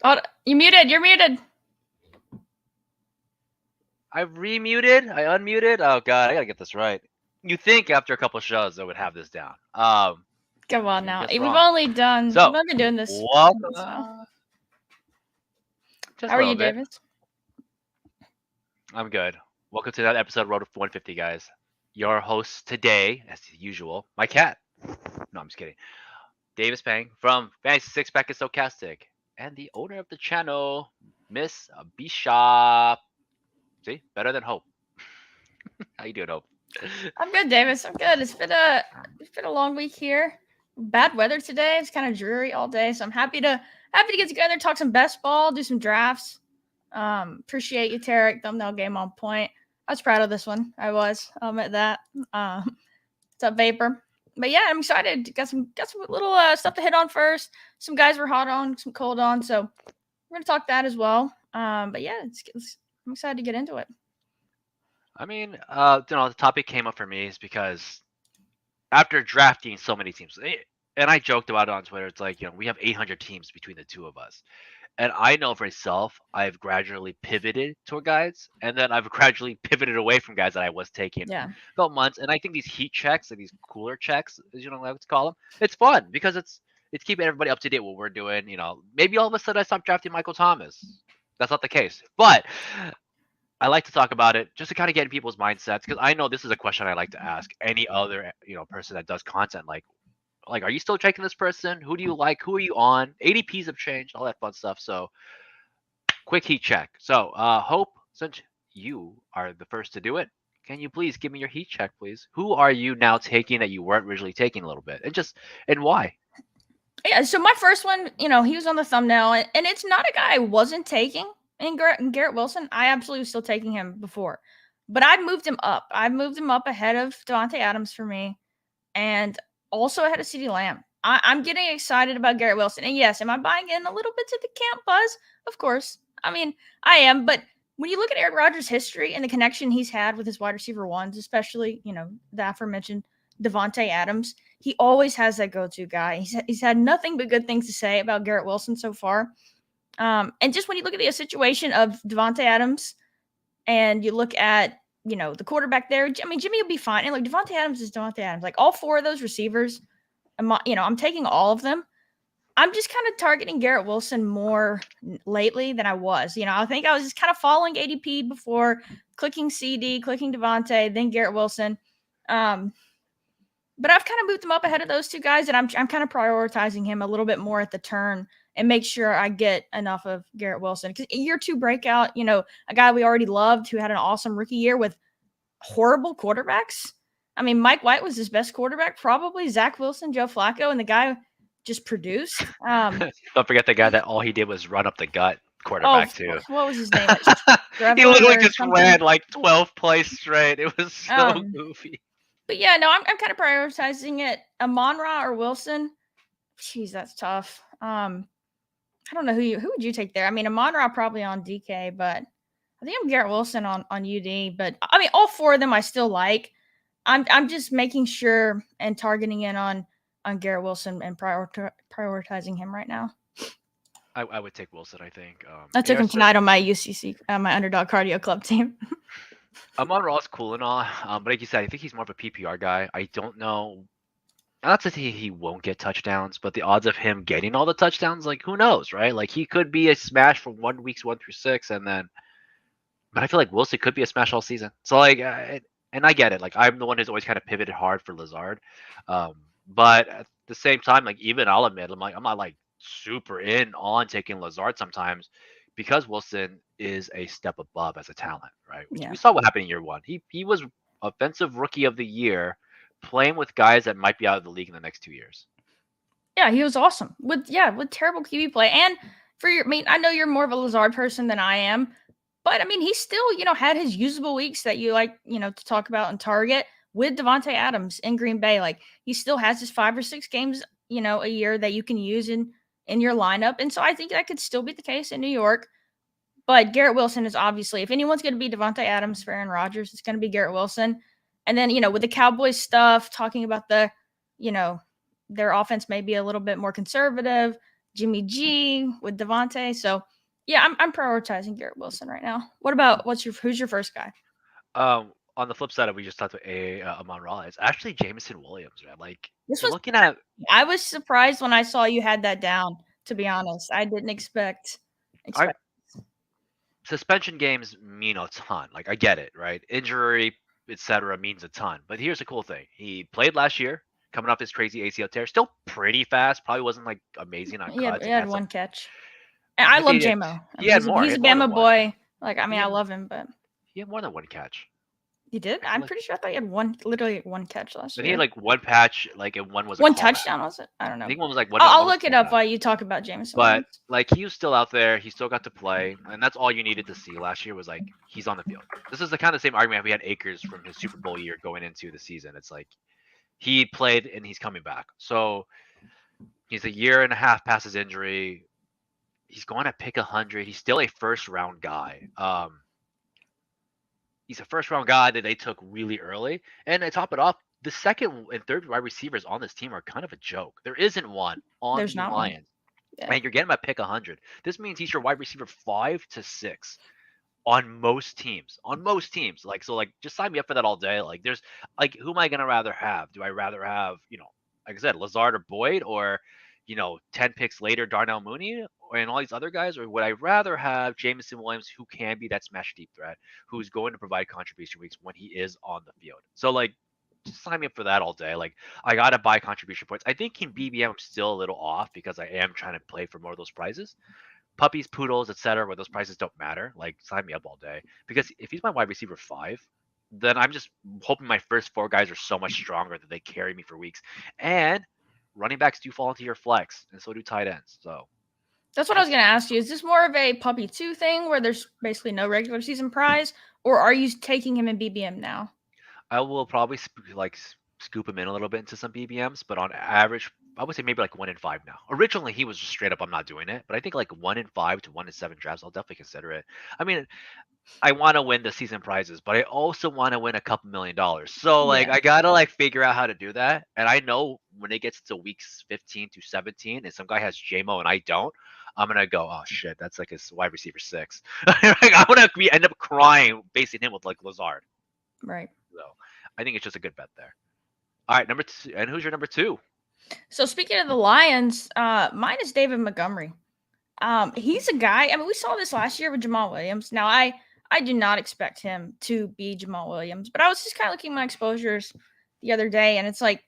Hold, you muted. You're muted. I remuted. I unmuted. Oh god, I gotta get this right. You think after a couple shows I would have this down? Come on You now. guess We've wrong. only So, been doing this. welcome. So. Just How a are little you, bit. Davis? I'm good. Welcome to that episode of Road to 150, guys. Your host today, as usual, my cat. No, I'm just kidding. Davis Peng from Fantasy Six Pack is Stokastic, and the owner of the channel, Miss Bishop. See, better than Hope. How you doing, Hope? I'm good, Davis. I'm good. It's been a long week here. Bad weather today. It's kind of dreary all day, so I'm happy to get together, talk some best ball, do some drafts. Appreciate you, Tarek. Thumbnail game on point. I was proud of this one. I was. I'll admit that. What's up, Vapor? But yeah, I'm excited. Got some little stuff to hit on first. Some guys were hot on, some cold on, so we're gonna talk that as well. But yeah, I'm excited to get into it. I mean, the topic came up for me is because after drafting so many teams, and I joked about it on Twitter. It's like, we have 800 teams between the two of us, and I know for myself, I've gradually pivoted toward guys, and then I've gradually pivoted away from guys that I was taking Yeah. about months. And I think these heat checks, like these cooler checks, as you know, I would call them, it's fun because it's keeping everybody up to date what we're doing. Maybe all of a sudden I stop drafting Michael Thomas. That's not the case, but I like to talk about it just to kind of get in people's mindsets because I know this is a question I like to ask any other person that does content. Like, are you still checking this person? Who do you like? Who are you on? ADPs have changed, all that fun stuff. So, quick heat check. So, Hope, since you are the first to do it, can you please give me your heat check, please? Who are you now taking that you weren't originally taking a little bit, and why? Yeah, so my first one, he was on the thumbnail, and it's not a guy I wasn't taking in Garrett Wilson. I absolutely was still taking him before, but I moved him up. I moved him up ahead of Devontae Adams for me, and also ahead of CeeDee Lamb. I'm getting excited about Garrett Wilson, and yes, am I buying in a little bit to the camp buzz? Of course. I mean, I am, but when you look at Aaron Rodgers' history and the connection he's had with his wide receiver ones, especially, the aforementioned Devontae Adams, he always has that go-to guy. He's had nothing but good things to say about Garrett Wilson so far. And just when you look at the situation of Devontae Adams and you look at, the quarterback there, I mean, Jimmy will be fine. And like Devontae Adams is Devontae Adams. Like all four of those receivers, I'm taking all of them. I'm just kind of targeting Garrett Wilson more lately than I was. I think I was just kind of following ADP before, clicking CD, clicking Devontae, then Garrett Wilson. But I've kind of moved him up ahead of those two guys, and I'm kind of prioritizing him a little bit more at the turn and make sure I get enough of Garrett Wilson. Because year two breakout, a guy we already loved who had an awesome rookie year with horrible quarterbacks. I mean, Mike White was his best quarterback, probably Zach Wilson, Joe Flacco, and the guy just produced. Don't forget the guy that all he did was run up the gut quarterback too. What was his name? He literally just ran like 12 plays straight. It was so goofy. But yeah, no, I'm kind of prioritizing it. Amon-Ra or Wilson? Jeez, that's tough. I don't know who would you take there? I mean, Amon-Ra probably on DK, but I think I'm Garrett Wilson on UD. But I mean, all four of them I still like. I'm just making sure and targeting in on Garrett Wilson and prioritizing him right now. I would take Wilson, I think. I took him tonight on my UCC, my Underdog Cardio Club team. Amon-Ra is cool and all, but like you said, I think he's more of a PPR guy. I don't know. Not to say he won't get touchdowns, but the odds of him getting all the touchdowns, like, who knows, right? Like, he could be a smash from weeks 1 through 6, and then. But I feel like Wilson could be a smash all season. So, like, and I get it. Like, I'm the one who's always kind of pivoted hard for Lazard. But at the same time, like, even I'll admit, I'm not like super in on taking Lazard sometimes because Wilson is a step above as a talent, right? We saw what happened in year one. He was offensive rookie of the year playing with guys that might be out of the league in the next 2 years. Yeah, he was awesome with terrible QB play. And I know you're more of a Lazard person than I am. But I mean, he still, had his usable weeks that you like, to talk about and target with Devontae Adams in Green Bay. Like he still has his 5 or 6 games, a year that you can use in your lineup. And so I think that could still be the case in New York. But Garrett Wilson is obviously, if anyone's going to be Devontae Adams for Aaron Rodgers, it's going to be Garrett Wilson. And then, with the Cowboys stuff, talking about the, their offense may be a little bit more conservative. Jimmy G with Devontae. So yeah, I'm prioritizing Garrett Wilson right now. Who's your first guy? On the flip side, we just talked about Amon Ra. It's actually Jamison Williams, right? Like This you're was looking at. I was surprised when I saw you had that down, to be honest. I didn't expect I expect suspension games mean a ton. Like I get it, right? Injury, etc., means a ton. But here's the cool thing: he played last year, coming off his crazy ACL tear. Still pretty fast. Probably wasn't like amazing on he cuts, he and he had had some. one catch. And I love He had, JMO. I he mean, had he's a more. He he's a had more than Bama one. boy. Like, I He mean, I had love him, but he had more than one catch. he did. I feel I'm like pretty sure I thought he had literally one catch last then he had year. like one patch, like and one was a One callback. touchdown was it? I don't I know. think one was like I'll one was look a it up callback. while you talk about Jameson But Williams. like he was still out there, he still got to play, and that's all you needed to see last year was like he's on the field. This is the kind of same argument we had Akers from his Super Bowl year going into the season. It's like he played and he's coming back. So he's a year and a half past his injury. He's going to pick 100. He's still a first round guy. He's a first round guy that they took really early. And to top it off, the second and third wide receivers on this team are kind of a joke. There isn't one on There's the not one. Lions. Yeah. And you're getting him at pick 100. This means he's your wide receiver 5 to 6 on most teams. On most teams. Like, so, like, just sign me up for that all day. Like, there's, like, who am I going to rather have? Do I rather have, like I said, Lazard or Boyd or, 10 picks later, Darnell Mooney and all these other guys? Or would I rather have Jameson Williams, who can be that smash deep threat, who's going to provide contribution weeks when he is on the field? So, like, just sign me up for that all day. Like, I gotta buy contribution points. I think in BBM I'm still a little off because I am trying to play for more of those prizes. Puppies, poodles, etc., where those prices don't matter. Like, sign me up all day. Because if he's my wide receiver 5, then I'm just hoping my first 4 guys are so much stronger that they carry me for weeks. And running backs do fall into your flex, and so do tight ends. So That's what I was that's going to ask you. Is this more of a puppy 2 thing where there's basically no regular season prize, or are you taking him in BBM now? I will probably scoop him in a little bit into some BBMs, but on average, I would say maybe like 1 in 5 now. Originally, he was just straight up, I'm not doing it, but I think like 1 in 5 to 1 in 7 drafts, I'll definitely consider it. I mean, I want to win the season prizes, but I also want to win a couple $1 million. So like, Yeah. I gotta like figure out how to do that. And I know when it gets to weeks 15 to 17, and some guy has JMO and I don't, I'm gonna go, oh shit, that's like his wide receiver 6. Like, I'm gonna end up crying facing him with like Lazard. Right. So I think it's just a good bet there. All right, number 2. And who's your number 2? So speaking of the Lions, mine is David Montgomery. He's a guy. I mean, we saw this last year with Jamal Williams. Now, I do not expect him to be Jamal Williams, but I was just kind of looking at my exposures the other day, and it's like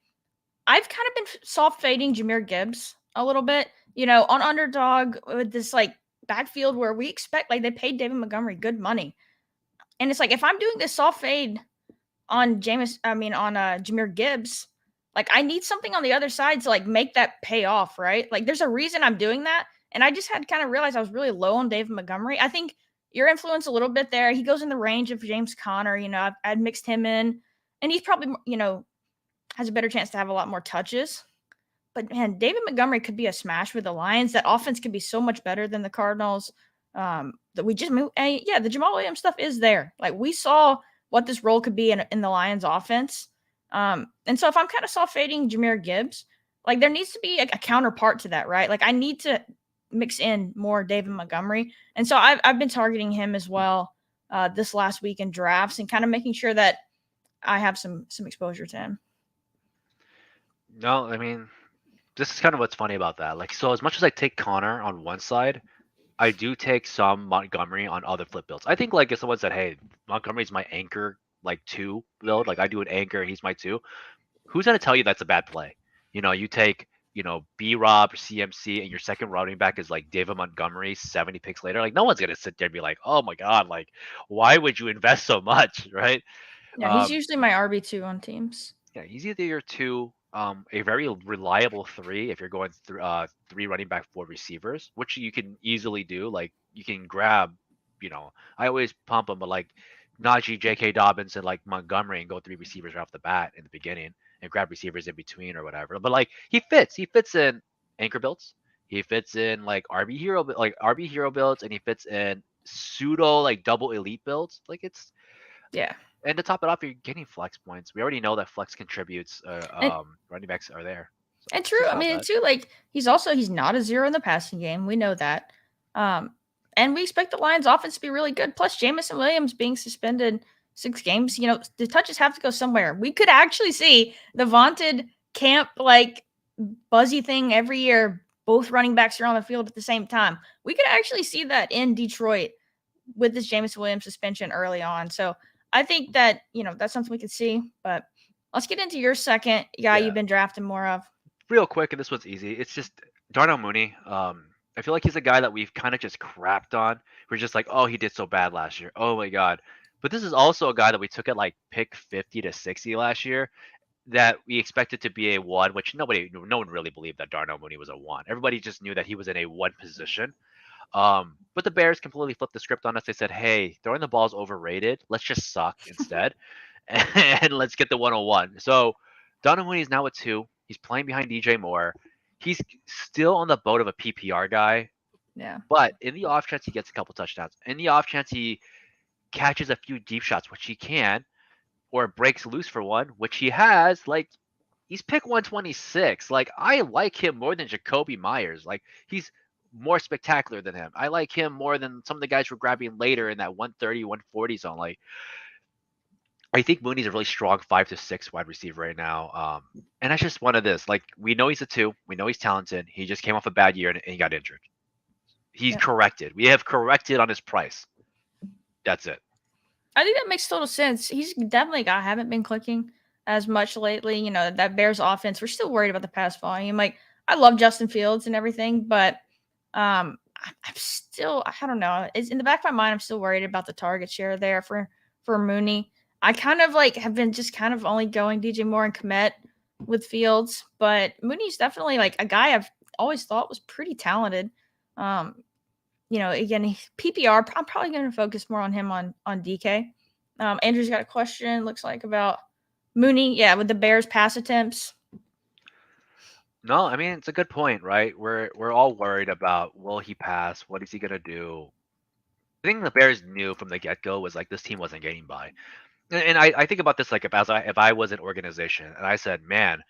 I've kind of been soft fading Jameer Gibbs a little bit. On underdog with this like backfield where we expect like they paid David Montgomery good money, and it's like if I'm doing this soft fade on Jameer Gibbs, like I need something on the other side to like make that pay off, right? Like there's a reason I'm doing that. And I just had to kind of realize I was really low on David Montgomery. I think your influence a little bit there. He goes in the range of James Conner. I'd mixed him in, and he's probably has a better chance to have a lot more touches. But man, David Montgomery could be a smash with the Lions. That offense could be so much better than the Cardinals. That we just moved. And yeah, the Jamal Williams stuff is there. Like we saw what this role could be in the Lions offense. And so if I'm kind of soft fading Jameer Gibbs, like there needs to be a counterpart to that, right? Like I need to mix in more David Montgomery. And so I've been targeting him as well this last week in drafts and kind of making sure that I have some exposure to him. No, I mean, this is kind of what's funny about that. Like, so as much as I take Connor on one side, I do take some Montgomery on other flip builds. I think like if someone said, "Hey, Montgomery's my anchor, like 2 build," like I do an anchor, he's my 2. Who's gonna tell you that's a bad play? You take B Rob or CMC, and your second running back is like David Montgomery 70 picks later. Like no one's gonna sit there and be like, "Oh my god, like why would you invest so much?" Right? Yeah, he's Um, usually my RB2 on teams. yeah, he's either your 2, a very reliable 3 if you're going through 3 running back 4 receivers, which you can easily do. Like you can grab, I always pump them, but like Najee, J.K. Dobbins, and like Montgomery, and go 3 receivers right off the bat in the beginning, and grab receivers in between or whatever. But like he fits in anchor builds, he fits in like RB hero builds, and he fits in pseudo like double elite builds. Like it's Yeah. and to top it off, you're getting flex points. We already know that flex contributes. And Running backs are there. And It's a true. I solid mean, bet. too, like he's not a zero in the passing game. We know that. Um, and we expect the Lions offense to be really good. Plus, Jamison Williams being suspended 6 games, the touches have to go somewhere. We could actually see the vaunted camp like buzzy thing every year, both running backs are on the field at the same time. We could actually see that in Detroit with this Jamison Williams suspension early on. So I think that, that's something we could see. But let's get into your second guy Yeah. you've been drafting more of. Real quick, and this one's easy. It's just Darnell Mooney. I feel like he's a guy that we've kind of just crapped on. We're just like, oh, he did so bad last year. Oh my god. But this is also a guy that we took at like pick 50 to 60 last year that we expected to be a one, which no one really believed that Darnell Mooney was a one. Everybody just knew that he was in a one position. But the Bears completely flipped the script on us. They said, hey, throwing the ball is overrated. Let's just suck instead. And let's get the 101. So Darnell Mooney is now a two. He's playing behind DJ Moore. He's still on the boat of a PPR guy, Yeah. but in the off chance he gets a couple touchdowns, in the off chance he catches a few deep shots, which he can, or breaks loose for one, which he has, like he's pick 126. Like I like him more than Jacoby Myers. Like he's more spectacular than him. I like him more than some of the guys we're grabbing later in that 130, 140 zone. Like I think Mooney's a really strong 5 to 6 wide receiver right now. And that's just one of this. Like we know he's a two. We know he's talented. He just came off a bad year and he got injured. He's Yeah. corrected. We have corrected on his price. That's it. I think that makes total sense. He's definitely a guy I haven't been clicking as much lately. That Bears offense, we're still worried about the pass volume. Like, I love Justin Fields and everything, but I'm still, I don't know. It's in the back of my mind, I'm still worried about the target share there for Mooney. I kind of like have been just kind of only going DJ Moore and Komet with Fields, but Mooney's definitely like a guy I've always thought was pretty talented. Um, again, PPR, I'm probably going to focus more on him on DK. Andrew's got a question, looks like, about Mooney. Yeah, with the Bears pass attempts. No, I mean it's a good point, right? We're all worried about will he pass? What is he gonna do? The thing the Bears knew from the get go was like this team wasn't getting by. And I think about this like if I was an organization and I said, man,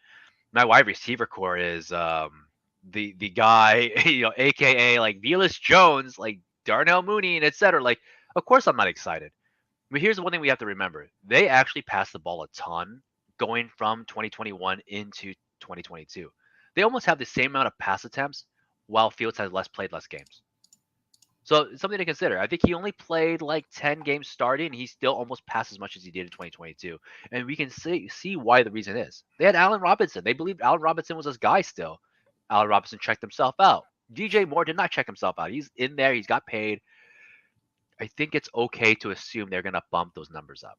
my wide receiver core is the guy, aka like Velus Jones, like Darnell Mooney, and etc. Like, of course I'm not excited. But here's the one thing we have to remember. They actually passed the ball a ton going from 2021 into 2022. They almost have the same amount of pass attempts while Fields has played less games. So it's something to consider. I think he only played like 10 games starting, and he still almost passed as much as he did in 2022. And we can see why the reason is. They had Allen Robinson. They believed Allen Robinson was this guy still. Allen Robinson checked himself out. DJ Moore did not check himself out. He's in there. He's got paid. I think it's okay to assume they're going to bump those numbers up.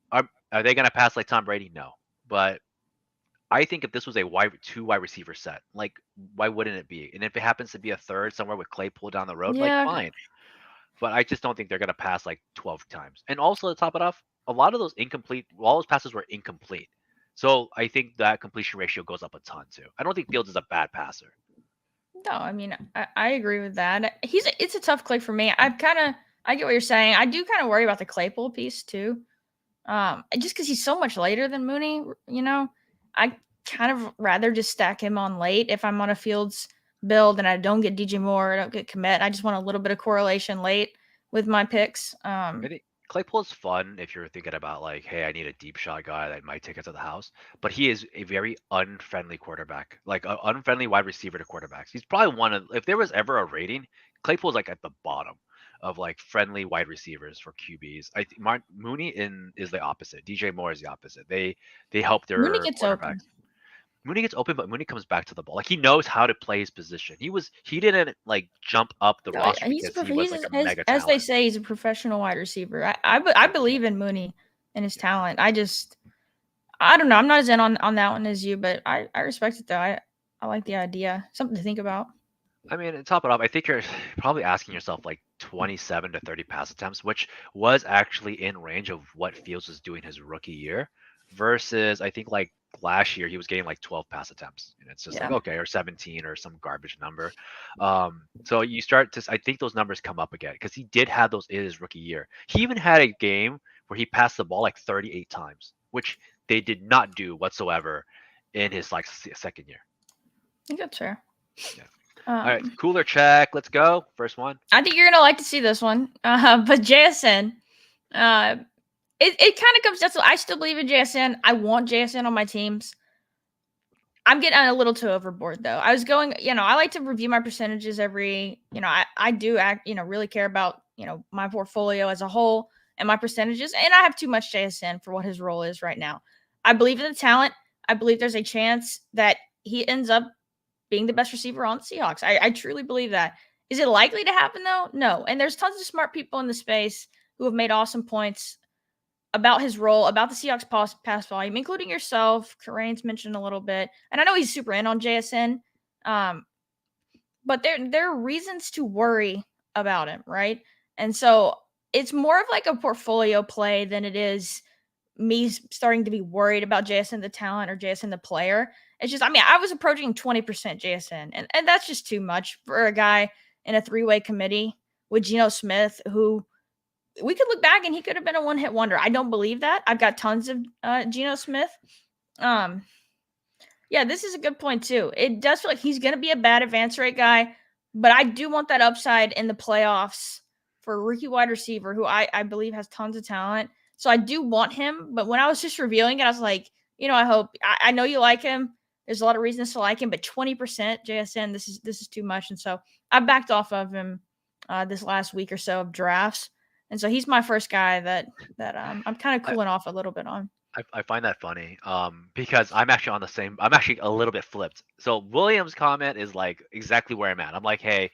Are they going to pass like Tom Brady? No. But I think if this was a two wide receiver set, like why wouldn't it be? And if it happens to be a third somewhere with Claypool down the road, like Yeah, fine. But I just don't think they're going to pass like 12 times. And also to top it off, a lot of those all those passes were incomplete. So I think that completion ratio goes up a ton too. I don't think Fields is a bad passer. no, I mean, I agree with that. It's a tough click for me. I get what you're saying. I do kind of worry about the Claypool piece too. Just because he's so much later than Mooney, I kind of rather just stack him on late if I'm on a Fields build and I don't get DJ Moore, I don't get commit. I just want a little bit of correlation late with my picks. I think Claypool's fun if you're thinking about like, hey, I need a deep shot guy that might take it to the house. But he is a very unfriendly quarterback, like an unfriendly wide receiver to quarterbacks. He's probably one of, if there was ever a rating, Claypool's like at the bottom of like friendly wide receivers for QBs. I think Mooney is the opposite. DJ Moore is the opposite. They help Mooney their gets quarterbacks. open. Mooney gets open, but Mooney comes back to the ball. Like he knows how to play his position. He didn't like jump up the No, roster because he was he's like a as, mega as they talent. say, he's a professional wide receiver. I believe in Mooney and his Yeah. talent. I don't know. I'm not as in on that one as you, but I respect it though. I like the idea. Something to think about. I mean, to top it off, I think you're probably asking yourself like 27 to 30 pass attempts, which was actually in range of what Fields was doing his rookie year, versus I think like last year he was getting like 12 pass attempts, and it's just like Yeah. okay, or 17 or some garbage number. So you start to, I think those numbers come up again because he did have those in his rookie year. He even had a game where he passed the ball like 38 times, which they did not do whatsoever in his like second year. think that's fair. Yeah. All right, Um, cooler check. Let's go. First one. I think you're gonna like to see this one. But JSN, uh, it kind of comes down to I still believe in JSN. I want JSN on my teams. I'm getting a little too overboard though. I was going, I like to review my percentages every, I do act, really care about, my portfolio as a whole and my percentages. And I have too much JSN for what his role is right now. I believe in the talent. I believe there's a chance that he ends up being the best receiver on the Seahawks. I truly believe that. Is it likely to happen though? No. And there's tons of smart people in the space who have made awesome points about his role, about the Seahawks pass volume, including yourself. Karane's mentioned a little bit, and I know he's super in on JSN, um, but there are reasons to worry about him, right? And so it's more of like a portfolio play than it is me starting to be worried about JSN the talent or JSN the player. It's just, I mean, I was approaching 20% JSN, and that's just too much for a guy in a three-way committee with Geno Smith, who we could look back and he could have been a one-hit wonder. I don't believe that. I've got tons of Geno Smith. Um, yeah, this is a good point too. It does feel like he's going to be a bad advance rate guy, but I do want that upside in the playoffs for a rookie wide receiver who I believe has tons of talent. So I do want him. But when I was just reviewing it, I was like, I hope I know you like him. There's a lot of reasons to like him, but 20% JSN, this is too much. And so I backed off of him this last week or so of drafts. And so he's my first guy that I'm kind of I, cooling off a little bit on. I find that funny, because I'm actually on the same. I'm actually a little bit flipped. So Williams' comment is like exactly where I'm at. I'm like, hey,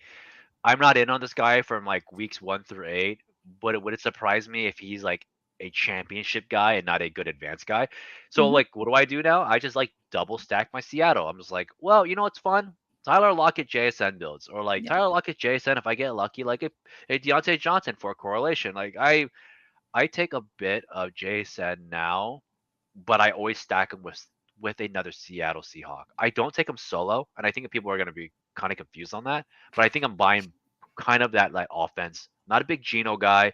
I'm not in on this guy from like weeks 1 through 8. But would it surprise me if he's like a championship guy and not a good advanced guy? So Mm-hmm. like, what do I do now? I just like double stack my Seattle. I'm just like, well, you know what's fun? Tyler Lockett JSN builds, or like Yeah. Tyler Lockett JSN if I get lucky, like a Deontay Johnson for correlation. Like I take a bit of JSN now, but I always stack him with another Seattle Seahawk. I don't take him solo, and I think people are going to be kind of confused on that. But I think I'm buying kind of that like offense. Not a big Geno guy,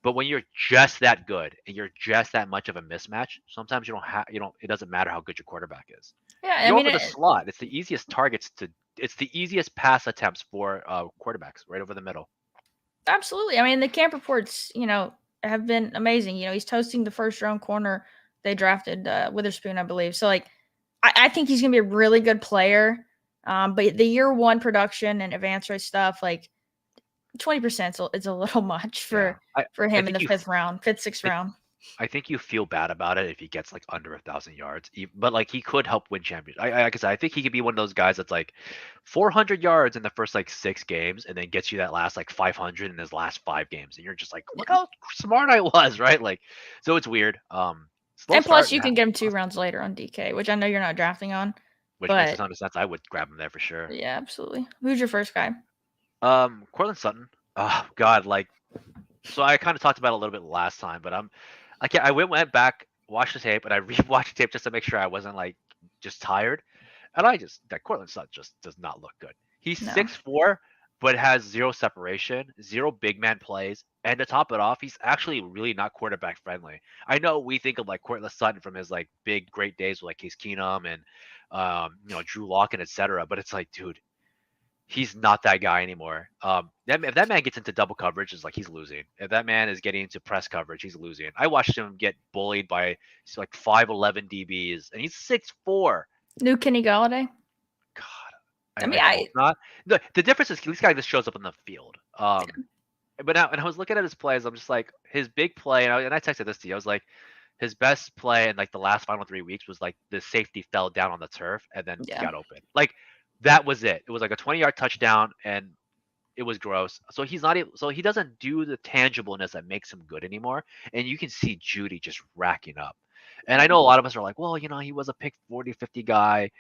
but when you're just that good and you're just that much of a mismatch, sometimes you don't have you don't. It doesn't matter how good your quarterback is. Yeah. You I go mean, over the slot. It's the easiest targets to. It's the easiest pass attempts for quarterbacks right over the middle. absolutely. I mean, the camp reports, have been amazing. He's toasting the first round corner they drafted, Witherspoon, I believe. So, like, I think he's going to be a really good player. But the year one production and advance rate stuff, like 20% is a little much Yeah, for I him in think the fifth, sixth I round. I think you feel bad about it if he gets like under 1,000 yards. But like he could help win champions. Like I said, I think he could be one of those guys that's like 400 yards in the first like 6 games, and then gets you that last like 500 in his last 5 games, and you're just like, look Yeah. how smart I was, right? Like, so it's weird. Slow And plus, start, you yeah, can get him 2 rounds later on DK, which I know you're not drafting on. which makes a But ton of sense. I would grab him there for sure. yeah, absolutely. Who's your first guy? Cortland Sutton. Oh God, like so I kind of talked about it a little bit last time, but I went back, watched the tape, and I rewatched the tape just to make sure I wasn't like just tired. And that Cortland Sutton just does not look good. He's No. 6'4", but has zero separation, zero big man plays, and to top it off, he's actually really not quarterback friendly. I know we think of like Cortland Sutton from his like big great days with like Case Keenum and Drew Lock and etc. But it's like, dude, he's not that guy anymore. If that man gets into double coverage, it's like he's losing. If that man is getting into press coverage, he's losing. I watched him get bullied by like 5'11" DBs, and he's 6'4". New Kenny Galladay. God, I mean, I hope not. The difference is this guy just shows up on the field. But now, and I was looking at his plays, I'm just like his big play, and I texted this to you. I was like, his best play in like the last final 3 weeks was like the safety fell down on the turf and then he yeah. got open. Like that was it. It was like a 20-yard touchdown, and it was gross. So he's not able, so he doesn't do the tangibleness that makes him good anymore. And you can see Judy just racking up. And I know a lot of us are like, well, he was a pick 40, 50 guy.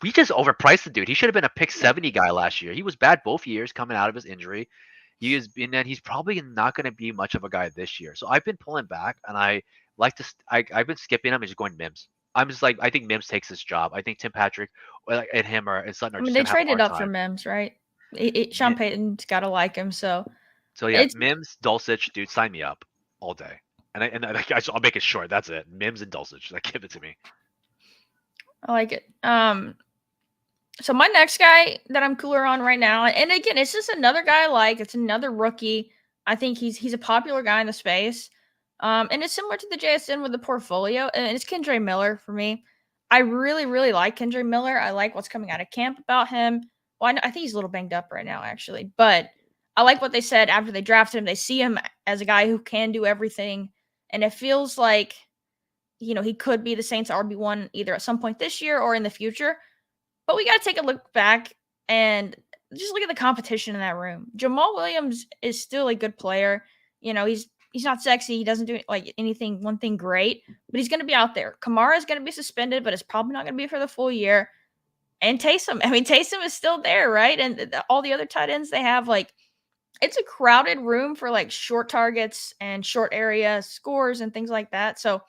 We just overpriced the dude. He should have been a pick 70 guy last year. He was bad both years coming out of his injury. And then he's probably not going to be much of a guy this year. So I've been pulling back, and I like to. I've been skipping him and just going Mims. I'm just like, I think Mims takes his job. I think Tim Patrick and him and Sutton are I mean, just they going to have a traded hard up for time. Mims, right? Sean Payton's got to like him, so So yeah, it's Mims, Dulcich, dude, sign me up all day. I'll make it short. That's it. Mims and Dulcich, like give it to me. I like it. So my next guy that I'm cooler on right now, and again, it's just another guy I like. It's another rookie. I think he's a popular guy in the space. And it's similar to the JSN with the portfolio, and it's Kendra Miller for me. I really, really like Kendra Miller. I like what's coming out of camp about him. Well, I think he's a little banged up right now, actually, but I like what they said after they drafted him. They see him as a guy who can do everything, and it feels like he could be the Saints RB1 either at some point this year or in the future. But we got to take a look back and just look at the competition in that room. Jamal Williams is still a good player. He's not sexy. He doesn't do like anything one thing great, but he's going to be out there. Kamara is going to be suspended, but it's probably not going to be for the full year. And Taysom, I mean Taysom is still there, right? And all the other tight ends they have, like, it's a crowded room for like short targets and short area scores and things like that. So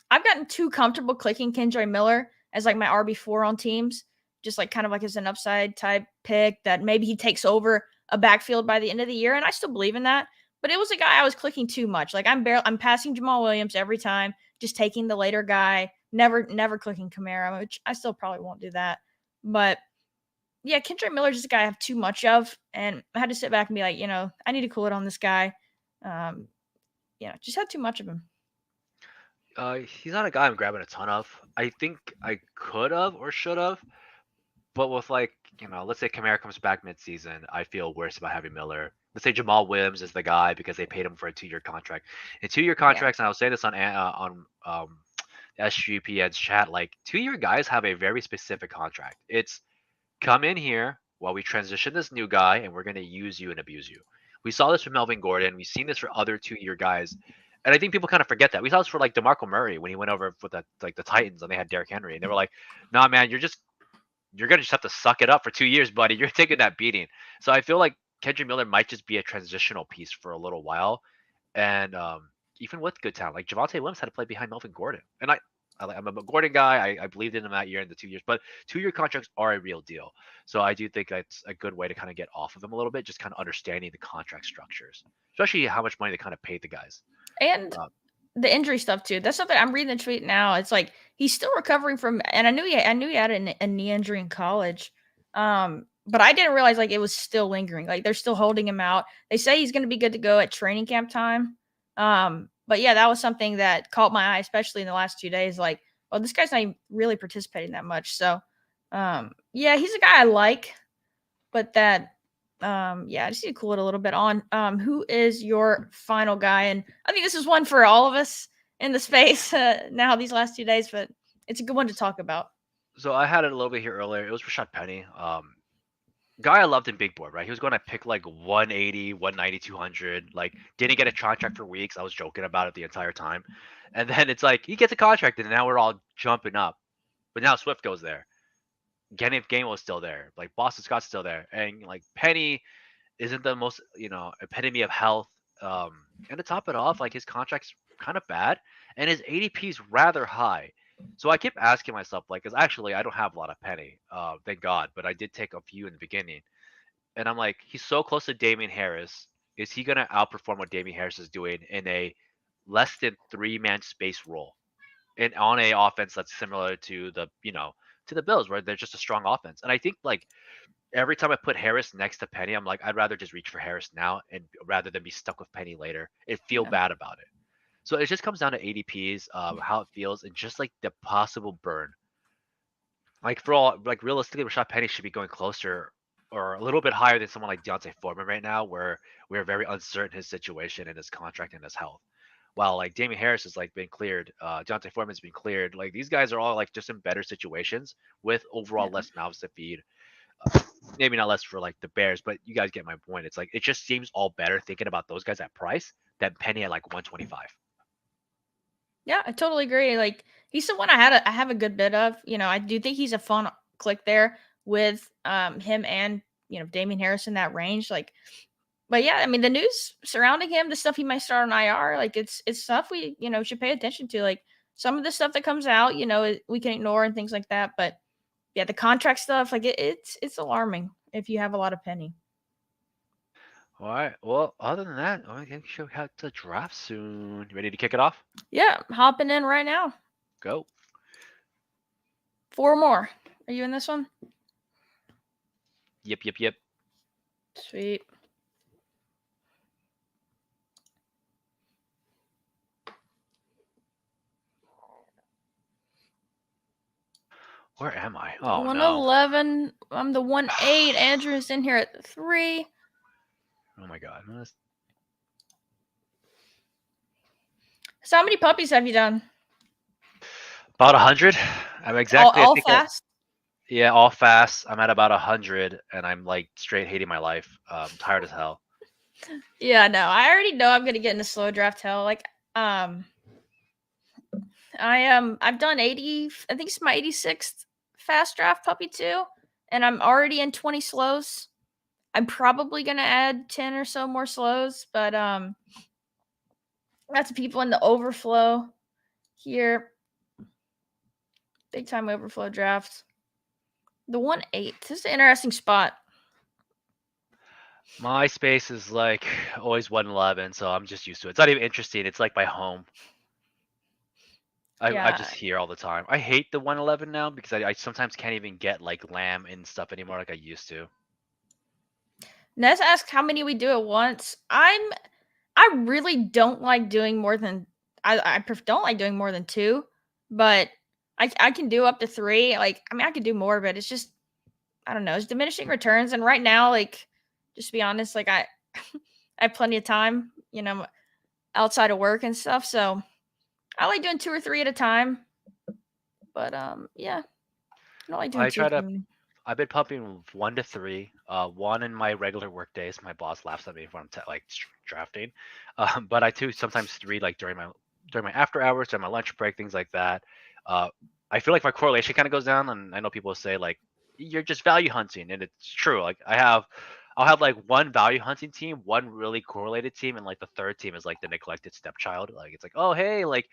I've gotten too comfortable clicking Kendra Miller as like my RB4 on teams, just like kind of like as an upside type pick that maybe he takes over a backfield by the end of the year. And I still believe in that. But it was a guy I was clicking too much. Like I'm passing Jamal Williams every time, just taking the later guy, never clicking Kamara, which I still probably won't do that. But yeah, Kendra Miller's just a guy I have too much of. And I had to sit back and be like, I need to cool it on this guy. Um, just had too much of him. He's not a guy I'm grabbing a ton of. I think I could have or should have, but with like let's say Kamara comes back mid-season, I feel worse about having Miller. Let's say Jamal Williams is the guy because they paid him for a 2-year contract. In 2-year Yeah. contracts, and I was saying this on SGPN's chat, like 2-year guys have a very specific contract. It's come in here while we transition this new guy, and we're going to use you and abuse you. We saw this for Melvin Gordon. We've seen this for other 2-year guys. And I think people kind of forget that. We saw this for like DeMarco Murray when he went over with the Titans and they had Derrick Henry. And they were like, nah, man, you're gonna just have to suck it up for 2 years, buddy. You're taking that beating. So I feel like Kendrick Miller might just be a transitional piece for a little while. And even with good talent, like Javante Williams had to play behind Melvin Gordon. And I'm a Gordon guy. I believed in him that year in the 2 years, but 2-year contracts are a real deal. So I do think that's a good way to kind of get off of them a little bit, just kind of understanding the contract structures, especially how much money they kind of paid the guys. And Uh, the injury stuff too. That's something I'm reading the tweet now. It's like he's still recovering from, and I knew he had a knee injury in college, but I didn't realize like it was still lingering. Like they're still holding him out. They say he's going to be good to go at training camp time. But yeah, that was something that caught my eye, especially in the last 2 days. Like, well, this guy's not even really participating that much. So, yeah, he's a guy I like, but yeah, I just need to cool it a little bit on. Who is your final guy? And I think this is one for all of us in the space now these last 2 days, but it's a good one to talk about. so I had it a little bit here earlier. It was Rashad Penny. Guy I loved in big board, right? He was going to pick like 180, 190, 200. Like, didn't get a contract for weeks. I was joking about it the entire time. And then it's like he gets a contract, and now we're all jumping up. But now Swift goes there. Kenneth Gainwell's still there. Like Boston Scott's still there, and like Penny isn't the most epitome of health. And to top it off, like his contract's kind of bad, and his ADP is rather high. So I kept asking myself, like, because actually I don't have a lot of Penny, thank God, but I did take a few in the beginning, and I'm like, he's so close to Damian Harris. Is he gonna outperform what Damian Harris is doing in a less than 3-man space role, and on a offense that's similar to the Bills, where they're just a strong offense? And I think like every time I put Harris next to Penny, I'm like, I'd rather just reach for Harris now and rather than be stuck with Penny later and feel Yeah. bad about it. So it just comes down to ADPs, how it feels, and just like the possible burn. Like for all, like realistically, Rashad Penny should be going closer or a little bit higher than someone like Deontay Foreman right now, where we're very uncertain his situation and his contract and his health. While like Damian Harris has like been cleared, Deontay Foreman's been cleared. Like these guys are all like just in better situations with overall Yeah. less mouths to feed. Maybe not less for like the Bears, but you guys get my point. It's like it just seems all better thinking about those guys at price than Penny at like 125. Yeah, I totally agree. Like he's the one I have a good bit of. I do think he's a fun click there with him and Damian Harris in that range. Like, but yeah, I mean the news surrounding him, the stuff he might start on IR, like it's stuff we should pay attention to. Like some of the stuff that comes out, we can ignore and things like that. But yeah, the contract stuff, like it's alarming if you have a lot of penny. All right. Well, other than that, I think we should have to draft soon. You ready to kick it off? Yeah, hopping in right now. Go. 4 more. Are you in this one? Yep. Sweet. Where am I? Oh no. 111. I'm the 1-8. Andrew's in here at 3. Oh my god. So how many puppies have you done? About 100. I'm All, exactly. I all think. fast? Yeah, all fast. I'm at about 100, and I'm like straight hating my life. Tired as hell. Yeah, no. I already know I'm gonna get into slow draft hell. Like, um, I've done 80. I think it's my 86th fast draft puppy too, and I'm already in 20 slows. I'm probably gonna add 10 or so more slows, but that's people in the overflow here. Big time overflow draft. The 1-8. This is an interesting spot. My space is like always 111, so I'm just used to it. It's not even interesting. It's like my home. I'm Yeah. just here all the time. I hate the 111 now because I sometimes can't even get like lamb and stuff anymore like I used to. Nez asked how many we do at once. I really don't like doing more than don't like doing more than 2, but I can do up to 3. Like, I mean, I could do more, but it's just, I don't know, it's diminishing returns. And right now, like, just to be honest, like, I I have plenty of time, outside of work and stuff. So I like doing 2 or 3 at a time. But yeah, I don't like doing I try too to many. I've been pumping 1 to 3. One in my regular work days. My boss laughs at me when I'm like drafting. But I too sometimes 3 like during my after hours, during my lunch break, things like that. Uh, I feel like my correlation kind of goes down, and I know people say like you're just value hunting, and it's true. Like I'll have like one value hunting team, one really correlated team, and like the third team is like the neglected stepchild. Like it's like, oh hey, like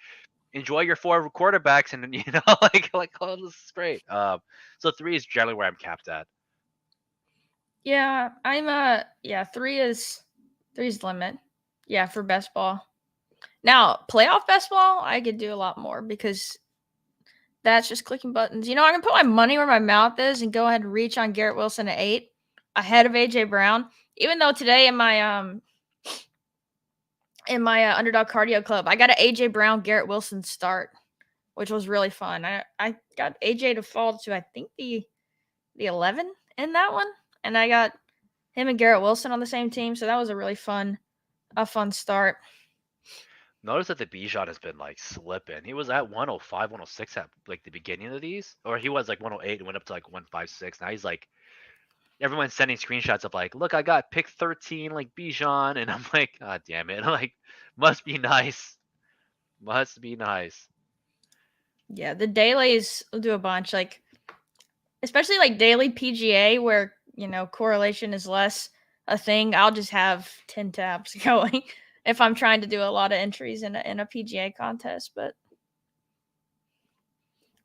enjoy your 4 quarterbacks, and then like oh this is great. So 3 is generally where I'm capped at. Yeah, yeah, 3's limit. Yeah, for best ball. Now, playoff best ball, I could do a lot more because that's just clicking buttons. I can put my money where my mouth is and go ahead and reach on Garrett Wilson at 8 ahead of AJ Brown. Even though today in my underdog cardio club, I got an AJ Brown Garrett Wilson start, which was really fun. I got AJ to fall to, I think, the 11 in that one, and I got him and Garrett Wilson on the same team, so that was a fun start. Notice that the Bijan has been like slipping. He was at 105, 106 at like the beginning of these, or he was like 108 and went up to like 156. Now he's like everyone's sending screenshots of like, look, I got pick 13 like Bijan, and I'm like, god damn it, like must be nice, must be nice. Yeah, the dailies will do a bunch, like especially like daily PGA where correlation is less a thing. I'll just have 10 tabs going if I'm trying to do a lot of entries in a PGA contest. But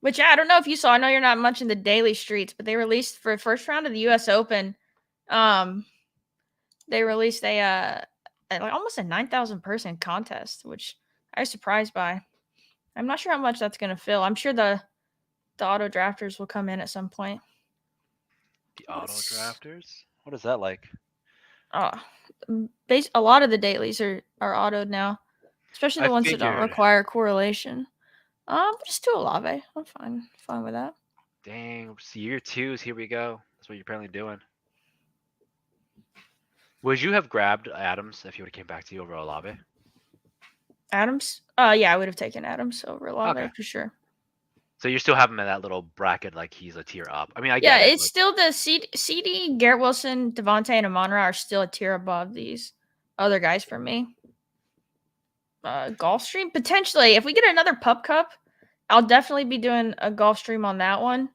which I don't know if you saw. I know you're not much in the daily streets, but they released for the first round of the U.S. Open. Um, they released like almost a 9,000 person contest, which I was surprised by. I'm not sure how much that's going to fill. I'm sure the auto drafters will come in at some point. The auto Let's drafters, what is that like? uh, a lot of the dailies are autoed now, especially I the ones that don't figured, require correlation. Just do Olave. I'm fine with that. dang, year twos, here we go. That's what you're apparently doing. Would you have grabbed Adams if he would have came back to you over Olave? Adams. Yeah, I would have taken Adams over Okay. Olave for sure. So you still have him in that little bracket, like he's a tier up. I mean, I Yeah, get it. it's Like, still the CD, Garrett Wilson, Devontae, and Amon-Ra are still a tier above these other guys for me. Golf stream potentially. If we get another Pup Cup, I'll definitely be doing a golf stream on that one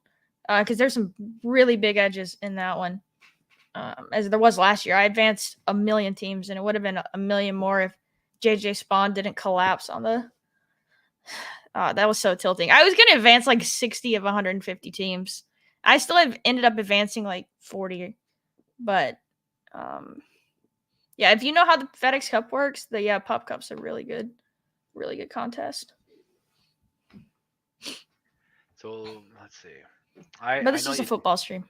because there's some really big edges in that one. As there was last year, I advanced a million teams, and it would have been a million more if JJ Spawn didn't collapse on the. That was so tilting. I was gonna advance like 60 of 150 teams. I still have ended up advancing like 40, but um, yeah, if you know how the FedEx Cup works, the Pup Cups are really good contest. so let's see. But I this know is a you. football stream.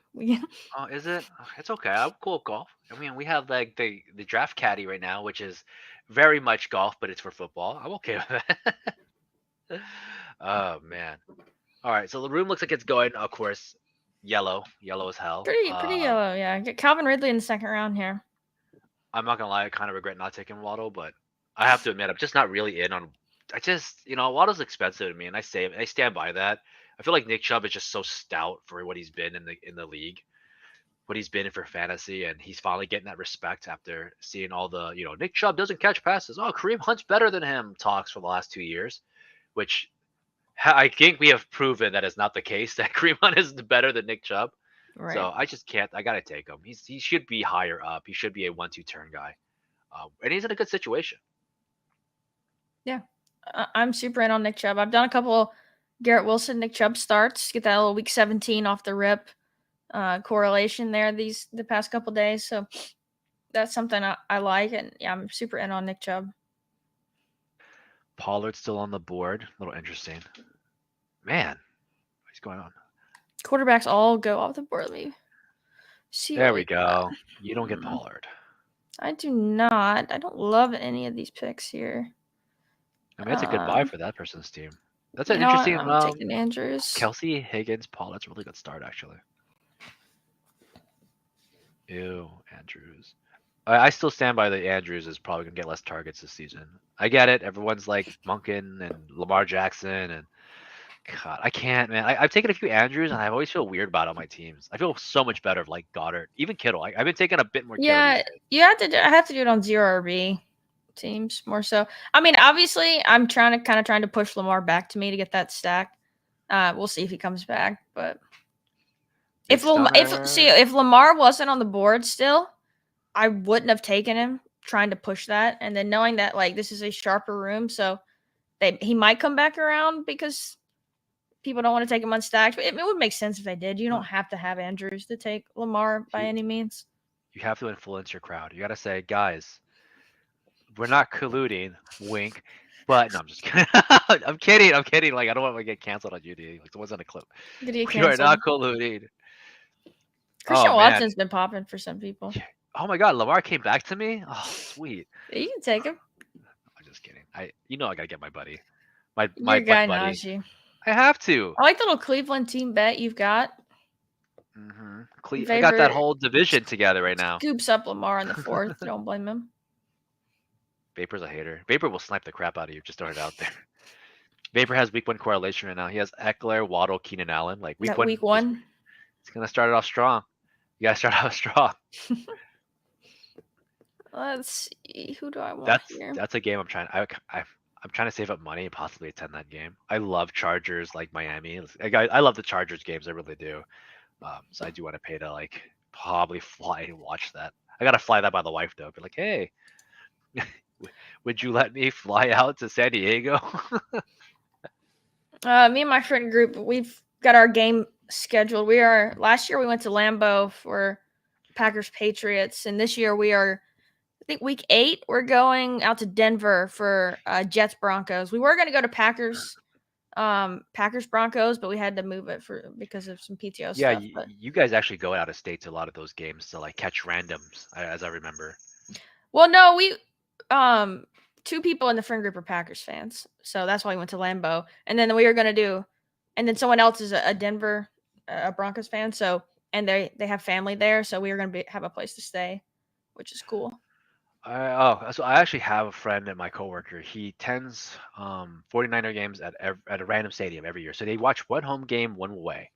Oh, is it? It's okay. I'm cool with golf. I mean, we have like the draft caddy right now, which is very much golf, but it's for football. I'm okay with that. Oh man. All right. So the room looks like it's going. Of course, yellow as hell. Pretty yellow, yeah. Get Calvin Ridley in the second round here. I'm not gonna lie. I kind of regret not taking Waddle, but I have to admit, I'm just not really in on. I just, Waddle's expensive to me, and I stand by that. I feel like Nick Chubb is just so stout for what he's been in the league, what he's been in for fantasy, and he's finally getting that respect after seeing all the, Nick Chubb doesn't catch passes. Oh, Kareem Hunt's better than him talks for the last 2 years, which I think we have proven that is not the case. That Kareem Hunt is better than Nick Chubb. Right. So I just can't. I gotta take him. He should be higher up. He should be a 1-2 turn guy, and he's in a good situation. Yeah. I'm super in on Nick Chubb. I've done a couple Garrett Wilson, Nick Chubb starts. Get that little week 17 off the rip correlation there the past couple days. So that's something I like. And yeah, I'm super in on Nick Chubb. Pollard's still on the board. A little interesting. Man, what's going on? Quarterbacks all go off the board. Let me see There what we we got. go. You don't get Pollard. I do not. I don't love any of these picks here. I mean, it's a good buy for that person's team. That's an You know what? interesting. I'm taking Andrews. Kelsey, Higgins, Paul. That's a really good start, actually. Ew, Andrews. I still stand by the Andrews is probably gonna get less targets this season. I get it. Everyone's like Monken and Lamar Jackson, and God, I can't, man. I've taken a few Andrews, and I always feel weird about it on my teams. I feel so much better of like Goddard, even Kittle. I've been taking a bit more Kittle these Yeah, days. you have to. I have to do it on zero RB teams more so. I mean, obviously, I'm trying to push Lamar back to me to get that stack. We'll see if he comes back, but Big Stunner. if Lamar wasn't on the board still, I wouldn't have taken him. Trying to push that, and then knowing that like this is a sharper room, so he might come back around because people don't want to take him unstacked. But it would make sense if they did. You don't have to have Andrews to take Lamar by any means. You have to influence your crowd. You got to say, guys, we're not colluding. Wink. But no, I'm just kidding. I'm kidding. I'm kidding. Like I don't want to get canceled on UD. Like someone's on a clip. Did he get We are canceled? not colluding. Christian Oh man. Watson's been popping for some people. Oh my God, Lamar came back to me. Oh sweet. You can take him. I'm just kidding. I gotta get my buddy. My Your guy buddy. Najee. I have to. I like the little Cleveland team bet you've got. I got that whole division together right now. Scoops up Lamar in the fourth. Don't blame him. Vapor's a hater. Vapor will snipe the crap out of you. Just throwing it out there. Vapor has week 1 correlation right now. He has Eckler, Waddle, Keenan Allen. Like week one. It's gonna start it off strong. You gotta start off strong. Let's see. Who do I want here? That's a game I'm trying. I'm trying to save up money and possibly attend that game. I love Chargers like Miami. I love the Chargers games. I really do. So I do want to pay to like probably fly and watch that. I gotta fly that by the wife though. Be like, hey, would you let me fly out to San Diego? Me and my friend group, we've got our game scheduled. Last year we went to Lambeau for Packers Patriots, and this year we are, I think week 8, we're going out to Denver for Jets Broncos. We were going to go to Packers Broncos, but we had to move it because of some PTO stuff. Yeah, you guys actually go out of state to a lot of those games to like catch randoms, as I remember. Well, no, we 2 people in the friend group are Packers fans, so that's why we went to Lambeau. And then we were gonna do, and then someone else is a Denver Broncos fan, so and they have family there, so we were gonna have a place to stay, which is cool. So I actually have a friend and my coworker. He attends 49er games at a random stadium every year. So they watch one home game, one away.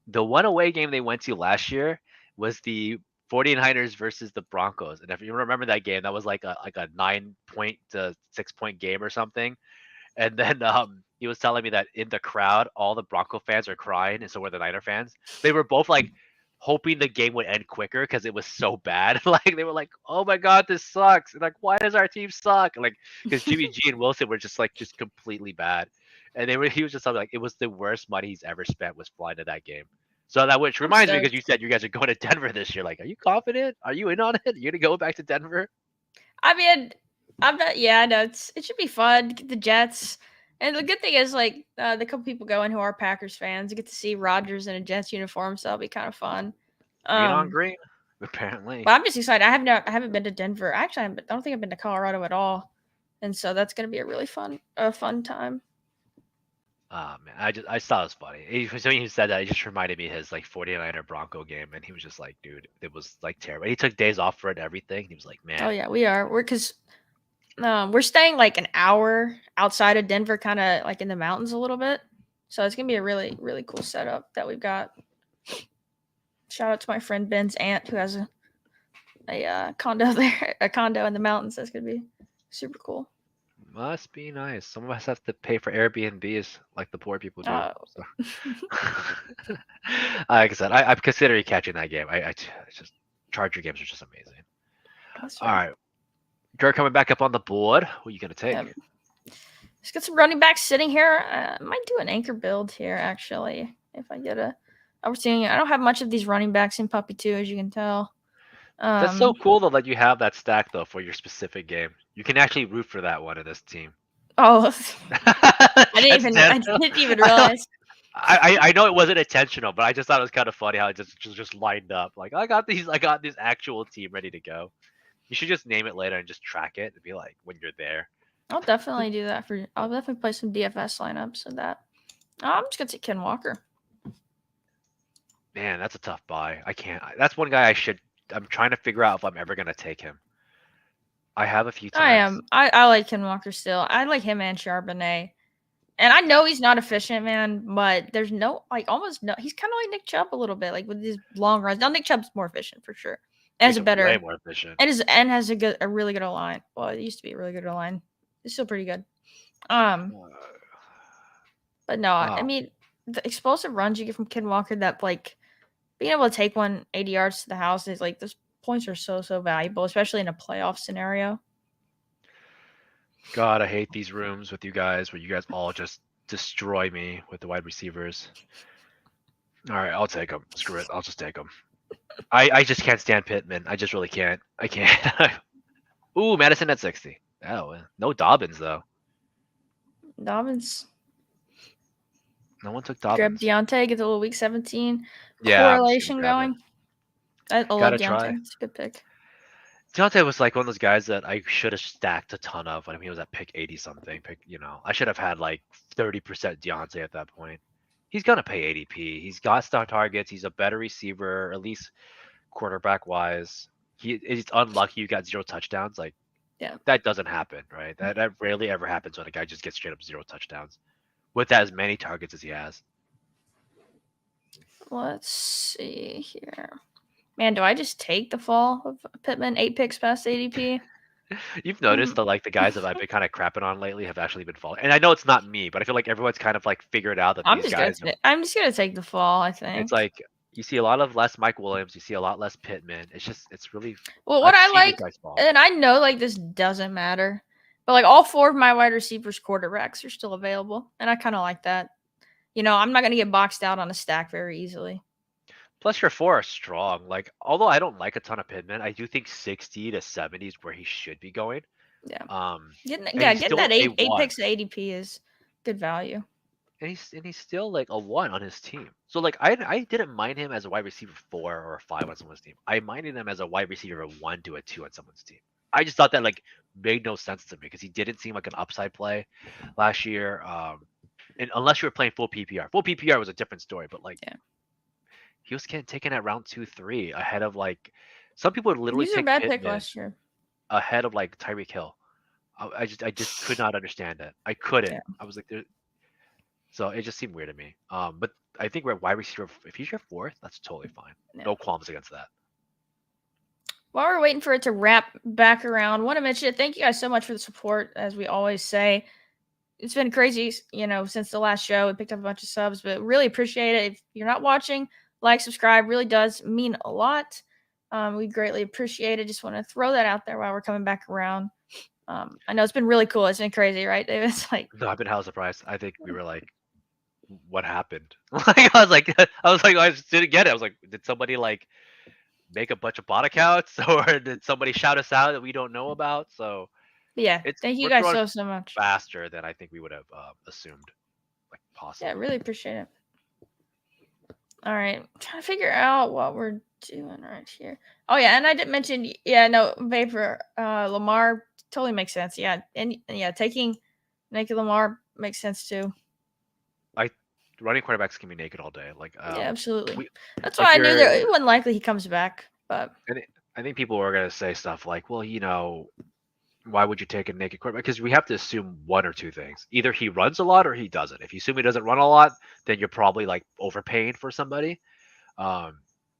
The one away game they went to last year was the 49ers versus the Broncos. And if you remember that game, that was like a 9-point to 6-point game or something. And then he was telling me that in the crowd, all the Bronco fans are crying, and so were the Niner fans. They were both like hoping the game would end quicker because it was so bad. Like they were like, "Oh my God, this sucks!" And like, "Why does our team suck?" Like because Jimmy G and Wilson were just completely bad, and he was just like, it was the worst money he's ever spent was flying to that game. So which reminds me, because you said you guys are going to Denver this year. Like, are you confident? Are you in on it? You gonna go back to Denver? I mean, I'm not. Yeah, I know it should be fun. Get the Jets. And the good thing is, like, the couple people going who are Packers fans, you get to see Rodgers in a Jets uniform, so that'll be kind of fun. Green on Um, green, apparently. but I'm just excited. I haven't been to Denver. Actually, I don't think I've been to Colorado at all, and so that's gonna be a really fun time. Oh man, I just thought it was funny. So when he said that, it just reminded me of his like 49er Bronco game, and he was just like, dude, it was like terrible. He took days off for it and everything. He was like, Oh man, yeah, we are. We're staying like an hour outside of Denver, kind of like in the mountains a little bit. So it's gonna be a really cool setup that we've got. Shout out to my friend Ben's aunt who has a condo there, a condo in the mountains. That's gonna be super cool. must be nice. Some of us have to pay for Airbnbs like the poor people do. Uh, So, like I said, I'm considering catching that game. It's just Charger games are just amazing. that's All right. right, Dirk coming back up on the board. Who are you gonna take? Let's get some running backs sitting here. I might do an anchor build here actually if I get a opportunity. I don't have much of these running backs in Puppy 2, as you can tell. That's so Um, cool though that you have that stack though for your specific game. You can actually root for that one in this team. oh, That's dead. I didn't even realize. I know it wasn't intentional, but I just thought it was kind of funny how it just lined up. Like I got this actual team ready to go. You should just name it later and just track it and be like when you're there. I'll definitely do that for. I'll definitely play some DFS lineups of that. I'm just gonna take Ken Walker. Man, that's a tough buy. I can't. That's one guy I should. I'm trying to figure out if I'm ever gonna take him. I have a few I times. am. I like Ken Walker still. I like him and Charbonnet. And I know he's not efficient, man, but there's no like almost no. He's kind of like Nick Chubb a little bit, like with these long runs. Now Nick Chubb's more efficient for sure, and has He's a way better more efficient. and has a really good line. Well, it used to be a really good line. It's still pretty good. But no, I Oh, mean the explosive runs you get from Ken Walker, that like being able to take one 80 yards to the house is like those points are so valuable, especially in a playoff scenario. God, I hate these rooms with you guys where you guys all just destroy me with the wide receivers. All right, I'll take them. Screw it. I'll just take them. I just can't stand Pittman. I just really can't. I can't. Ooh, Madison at 60. Oh, no Dobbins though. Dobbins No one took grab Dobbins. Deontay, get a little week 17 Yeah, I'm just gonna correlation grab it. going. I love Gotta try. Deontay. It's a good pick. Deontay was like one of those guys that I should have stacked a ton of when he was at pick 80 something. I should have had like 30% Deontay at that point. He's gonna pay ADP. He's got star targets. He's a better receiver, at least quarterback wise. It's unlucky you got 0 touchdowns. Like Yeah. that doesn't happen, right? That rarely ever happens when a guy just gets straight up 0 touchdowns with as many targets as he has. Let's see here. Man, do I just take the fall of Pittman 8 picks past ADP? You've noticed that like the guys that I've been kind of crapping on lately have actually been falling. And I know it's not me, but I feel like everyone's kind of like figured out that these guys I'm just gonna take the fall, I it's think. like you see a lot of less Mike Williams, you see a lot less Pittman. It's really Well, what I've I seen these like, guys fall. and I know like this doesn't matter, but like all 4 of my wide receivers quarterbacks are still available, and I kind of like that. I'm not gonna get boxed out on a stack very easily. Plus your 4 are strong. Like although I don't like a ton of Pittman, I do think 60 to 70 is where he should be going. Yeah, And he's getting still that a eight one. picks to ADP is good value. And he's still like a 1 on his team. So like I didn't mind him as a wide receiver 4 or a 5 on someone's team. I minded him as a wide receiver 1 to a 2 on someone's team. I just thought that like made no sense to me because he didn't seem like an upside play last year. And unless you were playing full PPR was a different story. But like, Yeah. he was getting taken at round 2, 3 ahead of like some people would literally He's a pick bad pick Pittman last year. ahead of like Tyreek Hill. I just could not understand it. I couldn't. Yeah. I was like, so it just seemed weird to me. But I think we're wide receiver. If he's your 4th, that's totally fine. Yeah. No qualms against that. While we're waiting for it to wrap back around, want to mention it. Thank you guys so much for the support, as we always say. It's been crazy, since the last show. We picked up a bunch of subs, but really appreciate it. If you're not watching, like, subscribe. Really does mean a lot. We greatly appreciate it. Just want to throw that out there while we're coming back around. I know it's been really cool. It's been crazy, right, David? It's like, No, I've been hella surprised. I think we were like, what happened? Like I was like, I just didn't get it. I was like, did somebody like make a bunch of bot accounts or did somebody shout us out that we don't know about? So But yeah, It's thank you we're guys throwing so much. faster than I think we would have assumed, like Yeah, possibly. really appreciate it. All right, I'm trying to figure out what we're doing right here. Oh yeah, and I did mention, yeah, no, Vapor, Lamar totally makes sense. Yeah, and yeah, taking naked Lamar makes sense too. I running quarterbacks can be naked all day. Like Yeah, absolutely. we That's why if I knew that you're it wasn't likely he comes back. But I think people are gonna say stuff like, well, why would you take a naked quarterback? Because we have to assume one or two things. Either he runs a lot or he doesn't. If you assume he doesn't run a lot, then you're probably like overpaying for somebody. Um,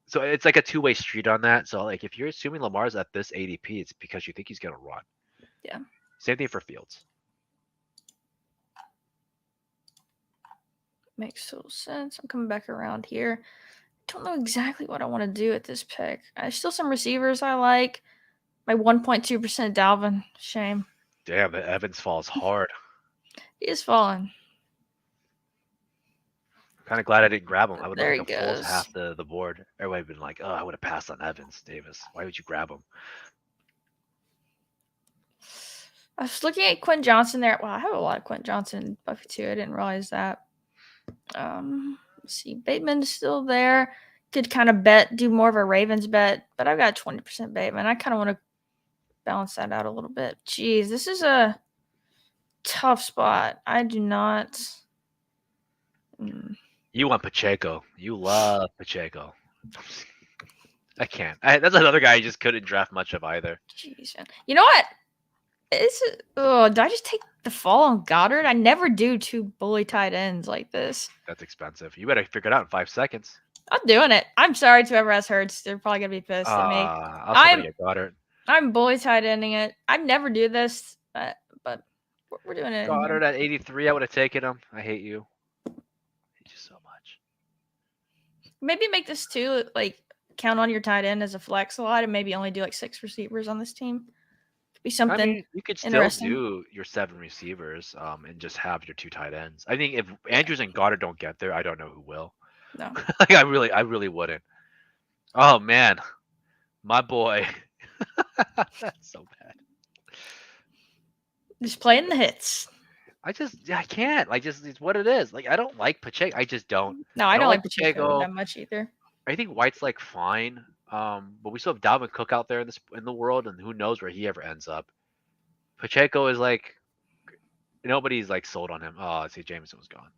so it's like a two-way street on that. So like if you're assuming Lamar's at this ADP, it's because you think he's gonna run. yeah, Same thing for Fields. makes total sense. I'm coming back around here. Don't know exactly what I want to do at this pick. There's still some receivers I like. My 1.2% Dalvin. Shame. Damn, Evans falls hard. He is falling. Kind of glad I didn't grab him. I would look There like he a fool to goes. half the board. Everybody would have been like, oh, I would have passed on Evans, Davis. Why would you grab him? I was looking at Quentin Johnson there. Wow, I have a lot of Quentin Johnson Buffy too. I didn't realize that. Let's see, Bateman's still there. Could kind of do more of a Ravens bet, but I've got 20% Bateman. I kind of want to balance that out a little bit. Jeez, this is a tough spot. I do not. You want Pacheco. You love Pacheco. I can't. That's another guy you just couldn't draft much of either. Jeez, man. You know what? Did I just take the fall on Goddard? I never do two bully tight ends like this. That's expensive. You better figure it out in 5 seconds. I'm doing it. I'm sorry to whoever has Hurts. They're probably gonna be pissed at me. I was hoping to I'm get Goddard. I'm bully tight ending it. I never do this, but we're doing it in here. Goddard at 83. I would have taken him. I hate you. I hate you so much. Maybe make this too, like count on your tight end as a flex a lot, and maybe only do like 6 receivers on this team. Could be I something mean, you could still interesting. do your 7 receivers, and just have your 2 tight ends. I think if Andrews and Goddard don't get there, I don't know who will. No, Like I really wouldn't. Oh man, my boy. That's so bad. just playing the hits. I can't. Like just it's what it is. Like I don't like Pacheco. I just don't. No, I I don't don't like like Pacheco Pacheco. that much either. I think White's like fine. But we still have Dalvin Cook out there in the world, and who knows where he ever ends up. Pacheco is like nobody's like sold on him. Oh, I see Jameson was gone.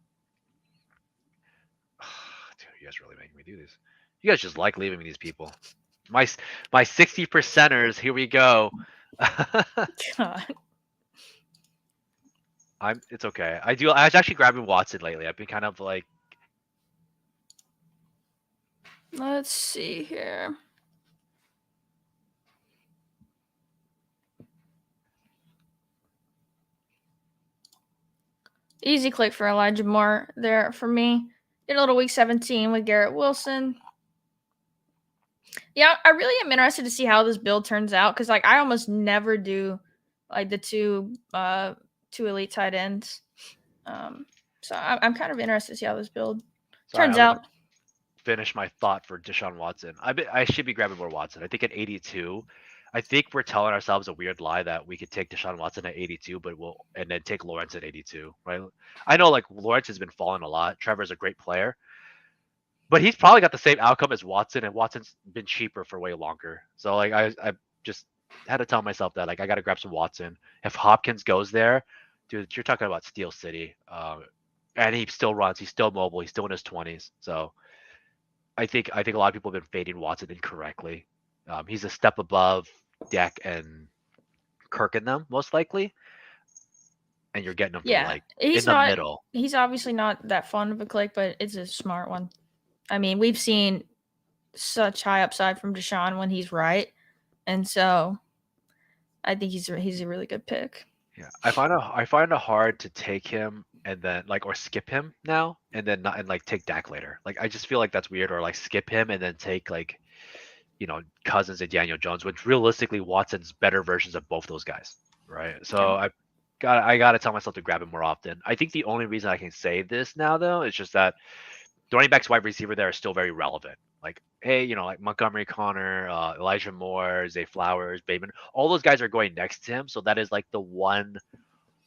Dude, you guys really making me do this. You guys just like leaving me these people. My 60%ers. Here we go. God. It's okay. I was actually grabbing Watson lately. I've been kind of like Let's see here. Easy click for Elijah Moore there for me. Did a little week 17 with Garrett Wilson. Yeah, I really am interested to see how this build turns out because like I almost never do like the two elite tight ends. So I'm kind of interested to see how this build turns I'm gonna out. finish my thought for Deshaun Watson. I should be grabbing more Watson. I think at 82, I think we're telling ourselves a weird lie that we could take Deshaun Watson at 82, and then take Lawrence at 82, right? I know like Lawrence has been falling a lot. Trevor's a great player, but he's probably got the same outcome as Watson, and Watson's been cheaper for way longer. So like I just had to tell myself that like I got to grab some Watson. If Hopkins goes there, dude, you're talking about Steel City. And he still runs. He's still mobile. He's still in his 20s. So I think a lot of people have been fading Watson incorrectly. He's a step above Deck and Kirk in them, most likely. And you're getting him for Yeah, like in the middle. He's obviously not that fun of a click, but it's a smart one. I mean, we've seen such high upside from Deshaun when he's right, and so I think he's a really good pick. Yeah, I find it hard to take him and then like or skip him now and then not and like take Dak later. Like I just feel like that's weird or like skip him and then take like Cousins and Daniel Jones, which realistically Watson's better versions of both those guys, right? So Okay. I gotta tell myself to grab him more often. I think the only reason I can say this now though is just that the running backs, wide receiver there are still very relevant. like, hey, like Montgomery Connor, Elijah Moore, Zay Flowers, Bateman, all those guys are going next to him. So that is like the one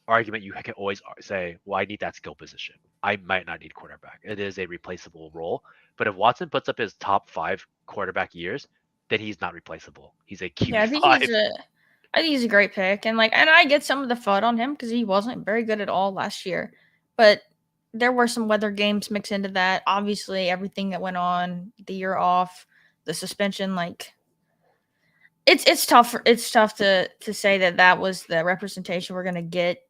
argument you can always say, well, I need that skill position. I might not need quarterback. It is a replaceable role. But if Watson puts up his top 5 quarterback years, then he's not replaceable. He's a Yeah, QB5. I think he's a great pick, and I get some of the FUD on him because he wasn't very good at all last year, but there were some weather games mixed into that. Obviously, everything that went on, the year off, the suspension, like it's tough. It's tough to say that was the representation we're gonna get,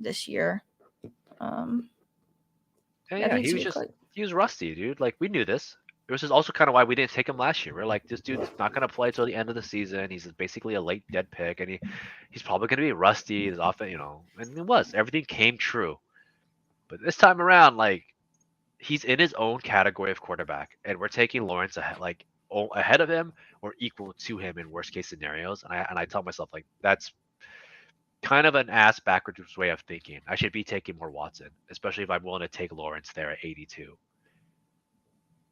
this year. Um, I Yeah, think it's a good click. he was rusty, dude. Like we knew this. It was just also kind of why we didn't take him last year. We're like, this dude's not gonna play till the end of the season. He's basically a late dead pick, and he's probably gonna be rusty. His offense, and it was. Everything came true. But this time around, like he's in his own category of quarterback, and we're taking Lawrence ahead of him or equal to him in worst case scenarios. And I tell myself like that's kind of an ass backwards way of thinking. I should be taking more Watson, especially if I'm willing to take Lawrence there at 82.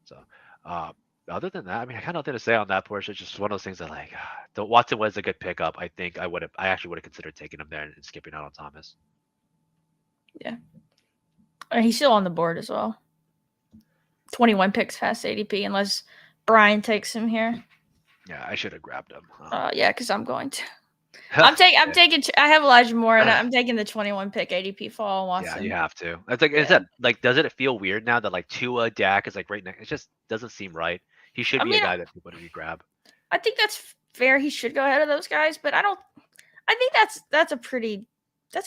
So, uh, other than that, I mean, I kind of nothing to say on that portion. It's just one of those things that like, the Watson was a good pickup. I think I actually would have considered taking him there and skipping out on Thomas. Yeah, he's still on the board as well. 21 picks past ADP, unless Brian takes him here. Yeah, I should have grabbed him. Yeah, because I'm going to. I'm taking. I have Elijah Moore, and I'm taking the 21 pick ADP fall on Yeah, Watson. you have to. It's like, is that like, does it feel weird now that like Tua, Dak is like right next? It just doesn't seem right. He should be a guy that people would grab. I think that's fair. He should go ahead of those guys, but I don't. I think that's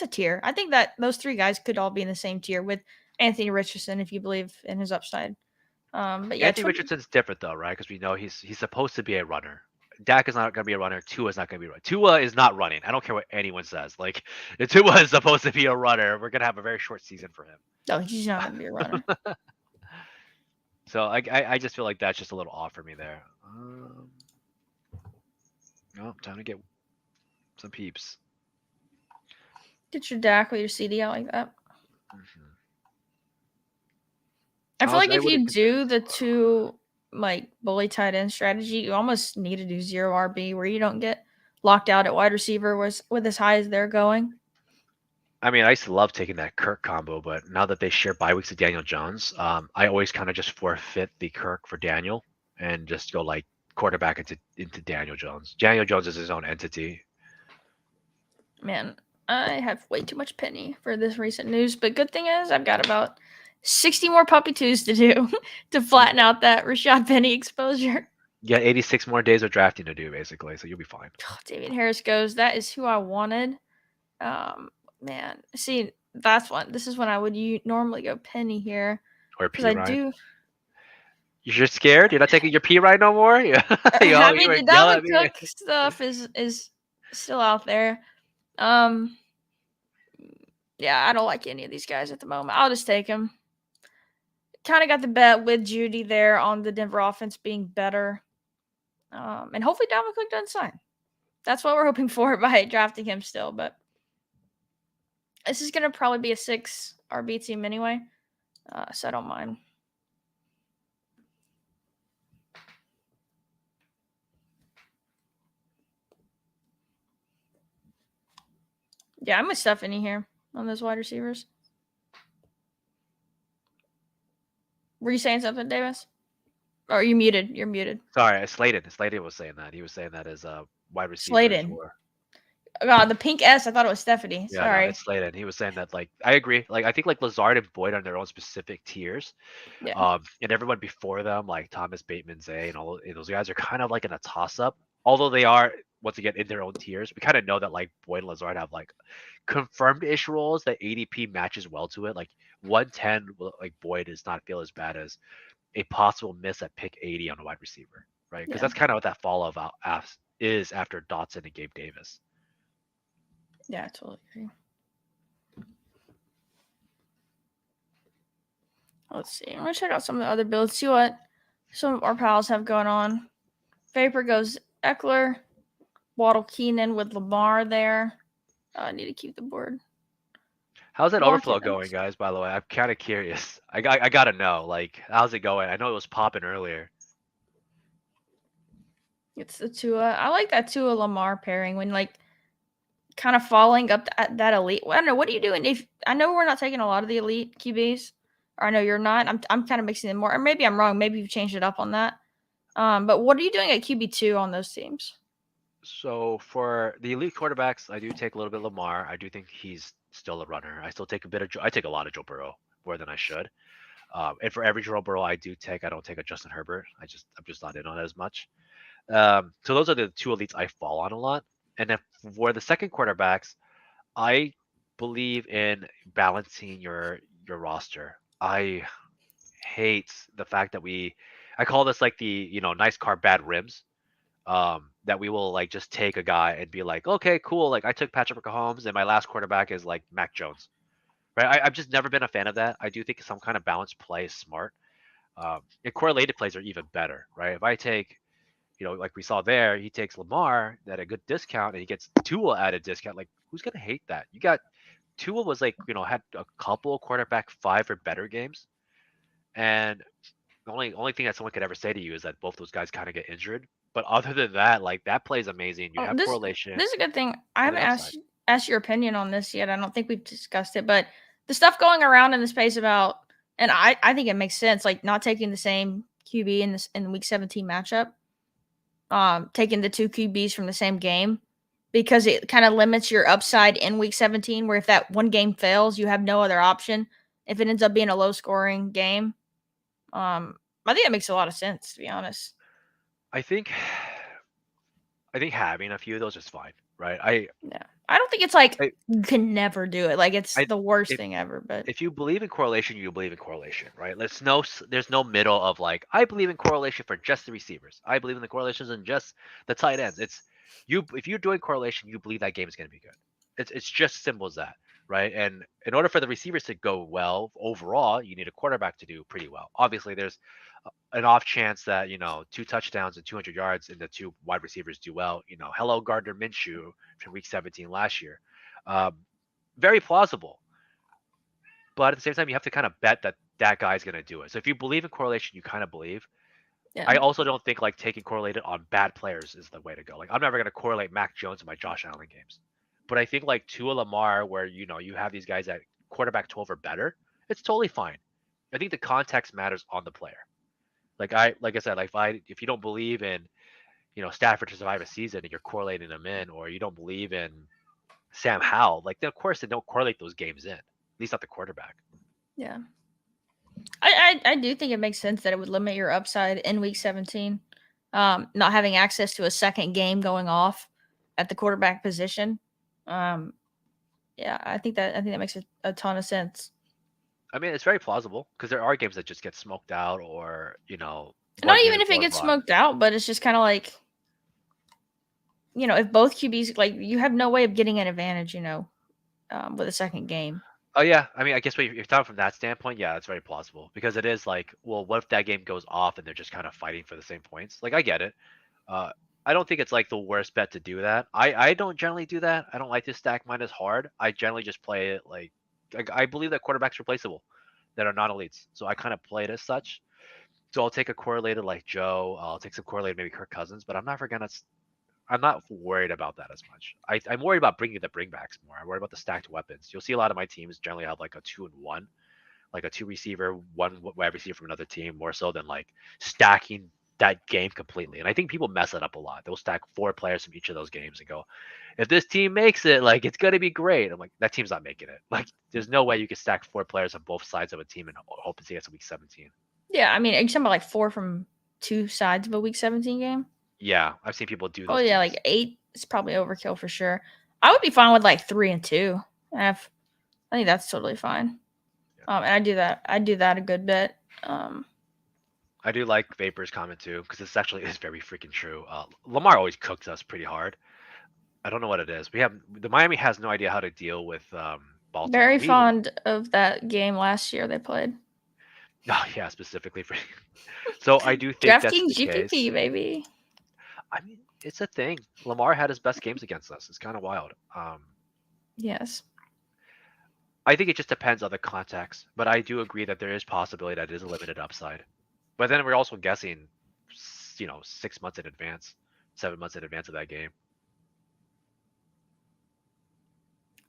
a tier. I think that those 3 guys could all be in the same tier with Anthony Richardson if you believe in his upside. But yeah, Anthony Richardson's different though, right? Because we know he's supposed to be a runner. Dak is not going to be a runner. Tua is not going to be a runner. Tua is not running. I don't care what anyone says. Like, Tua is supposed to be a runner. We're going to have a very short season for him. No, he's not going to be a runner. So I just feel like that's just a little off for me there. No, time to get some peeps. Get your Dak with your CD out like that. Mm-hmm. I feel like if you do the 2 like bully tight end strategy, you almost need to do 0 RB where you don't get locked out at wide receiver with as high as they're going. I mean, I used to love taking that Kirk combo, but now that they share bye weeks with Daniel Jones, I always kind of just forfeit the Kirk for Daniel and just go like quarterback into Daniel Jones. Daniel Jones is his own entity. Man, I have way too much penny for this recent news, but good thing is I've got about 60 more puppy twos to do to flatten out that Rashad Penny exposure. You got 86 more days of drafting to do, basically, so you'll be fine. Oh, David Harris goes. That is who I wanted. Man, see, this is when I would normally go Penny here. Or P Ryan. You're scared? You're not taking your P Ryan no more? Yeah. I mean, the Dalvin Cook stuff is still out there. Yeah, I don't like any of these guys at the moment. I'll just take him. Kind of got the bet with Judy there on the Denver offense being better. And hopefully Dalvin Cook doesn't sign. That's what we're hoping for by drafting him still. But this is going to probably be a 6 RB team anyway. So I don't mind. Yeah, I'm with Stephanie here on those wide receivers. Were you saying something, Davis? Or are you muted? You're muted. Sorry, Slayton was saying that. He was saying that as a wide receiver. Slayton. God, the pink S. I thought it was Stephanie. Yeah, Sorry. No, it's Slayton. He was saying that, like, I agree. Like, I think like Lazard and Boyd are their own specific tiers. Yeah. And everyone before them, like Thomas, Bateman, Zay, and all those guys are kind of like in a toss-up. Although they are, once again, in their own tiers. We kind of know that like Boyd and Lazard have like confirmed-ish roles that ADP matches well to it. Like 110, like Boyd does not feel as bad as a possible miss at pick 80 on a wide receiver, right? Because that's kind of what that fall of is after Dotson and Gabe Davis. Yeah, I totally agree. Let's see. I'm going to check out some of the other builds, see what some of our pals have going on. Vapor goes Eckler, Waddle Keenan with Lamar there. I need to keep the board. How's that overflow going, guys, by the way? I'm kind of curious. I got to know. Like, how's it going? I know it was popping earlier. It's the Tua. I like that Tua Lamar pairing when like kind of falling up that elite. Well, I don't know. What are you doing? If I know we're not taking a lot of the elite QBs, or I know you're not. I'm kind of mixing them more, or maybe I'm wrong. Maybe you've changed it up on that. But what are you doing at QB2 on those teams? So for the elite quarterbacks, I do take a little bit of Lamar. I do think he's still a runner. I still take a bit of I take a lot of Joe Burrow more than I should. And for every Joe Burrow I don't take a Justin Herbert. I'm just not in on it as much. So those are the two elites I fall on a lot. And then for the second quarterbacks, I believe in balancing your roster. I hate the fact that I call this like the nice car bad rims. That we will like just take a guy and be like, okay, cool. Like I took Patrick Mahomes and my last quarterback is like Mac Jones. Right? I've just never been a fan of that. I do think some kind of balanced play is smart. And correlated plays are even better, right? If I take, like we saw there, he takes Lamar at a good discount and he gets Tua at a discount. Like, who's gonna hate that? You got Tua was like, had a couple quarterback 5 or better games, and the only thing that someone could ever say to you is that both those guys kind of get injured. But other than that, like that play is amazing. You Oh, have correlation this is a good thing. I and haven't then upside. asked your opinion on this yet. I don't think we've discussed it, but the stuff going around in the space about, and I think it makes sense, like not taking the same QB in the week 17 matchup, taking the two QBs from the same game because it kind of limits your upside in week 17. Where if that one game fails, you have no other option. If it ends up being a low scoring game, I think that makes a lot of sense to be honest. I think I think having a few of those is fine, right? I Yeah. I don't think it's like I, you can never do it. Like it's I the worst if thing ever, but if you believe in correlation, you believe in correlation, right? There's no middle of like I believe in correlation for just the receivers. I believe in the correlations and just the tight ends. It's you if you're doing correlation, you believe that game is going to be good. It's just simple as that, right? And in order for the receivers to go well overall, you need a quarterback to do pretty well. Obviously, there's an off chance that 2 touchdowns and 200 yards and the two wide receivers do well. Hello Gardner Minshew from Week 17 last year. Um, Very plausible, but at the same time, you have to kind of bet that that guy's going to do it. So if you believe in correlation, you kind of believe. yeah. I also don't think like taking correlated on bad players is the way to go. Like I'm never going to correlate Mac Jones and my Josh Allen games, but I think like Tua Lamar, where you have these guys at quarterback 12 or better, it's totally fine. I think the context matters on the player. Like I said, like if you don't believe in Stafford to survive a season and you're correlating them in, or you don't believe in Sam Howell, like then of course they don't correlate those games in. At least not the quarterback. Yeah. I do think it makes sense that it would limit your upside in week 17. Not having access to a second game going off at the quarterback position. Um, yeah, I think that makes a ton of sense. I mean, it's very plausible because there are games that just get smoked out, or Not one game even is if it blown gets by. smoked out, but it's just kind of like, if both QBs, like, you have no way of getting an advantage, with a second game. Oh yeah, I mean, I guess if you're talking from that standpoint, yeah, it's very plausible because it is like, well, what if that game goes off and they're just kind of fighting for the same points? Like, I get it. Uh, I don't think it's like the worst bet to do that. I don't generally do that. I don't like to stack mine as hard. I generally just play it like I believe that quarterbacks are replaceable that are not elites, so I kind of play it as such. So I'll take a correlated like Joe. I'll take some correlated maybe Kirk Cousins, but I'm not worried about that as much. I'm worried about bringing the bringbacks more. I'm worried about the stacked weapons. You'll see a lot of my teams generally have like a 2-and-1, like a two receiver, one wide receiver from another team, more so than like stacking that game completely. And I think people mess it up a lot. They'll stack 4 players from each of those games and go, if this team makes it, like it's gonna be great. I'm like, that team's not making it. Like, there's no way you can stack 4 players on both sides of a team and hope to see it's week 17. Yeah, I mean, are you talking about like four from two sides of a week 17 game? Yeah, I've seen people do Oh those yeah, teams. like eight is probably overkill for sure. I would be fine with like 3 and 2. I think that's totally fine. Yeah. And I do that a good bit. I do like Vapor's comment too, because this actually is very freaking true. Lamar always cooks us pretty hard. I don't know what it is. The Miami has no idea how to deal with Baltimore. Very fond of that game last year they played. Oh yeah, specifically for. So I do think that's DraftKings the case. GPP, baby. I mean, it's a thing. Lamar had his best games against us. It's kind of wild. Yes. I think it just depends on the context, but I do agree that there is possibility that it is a limited upside. But then we're also guessing, 6 months in advance. 7 months in advance of that game.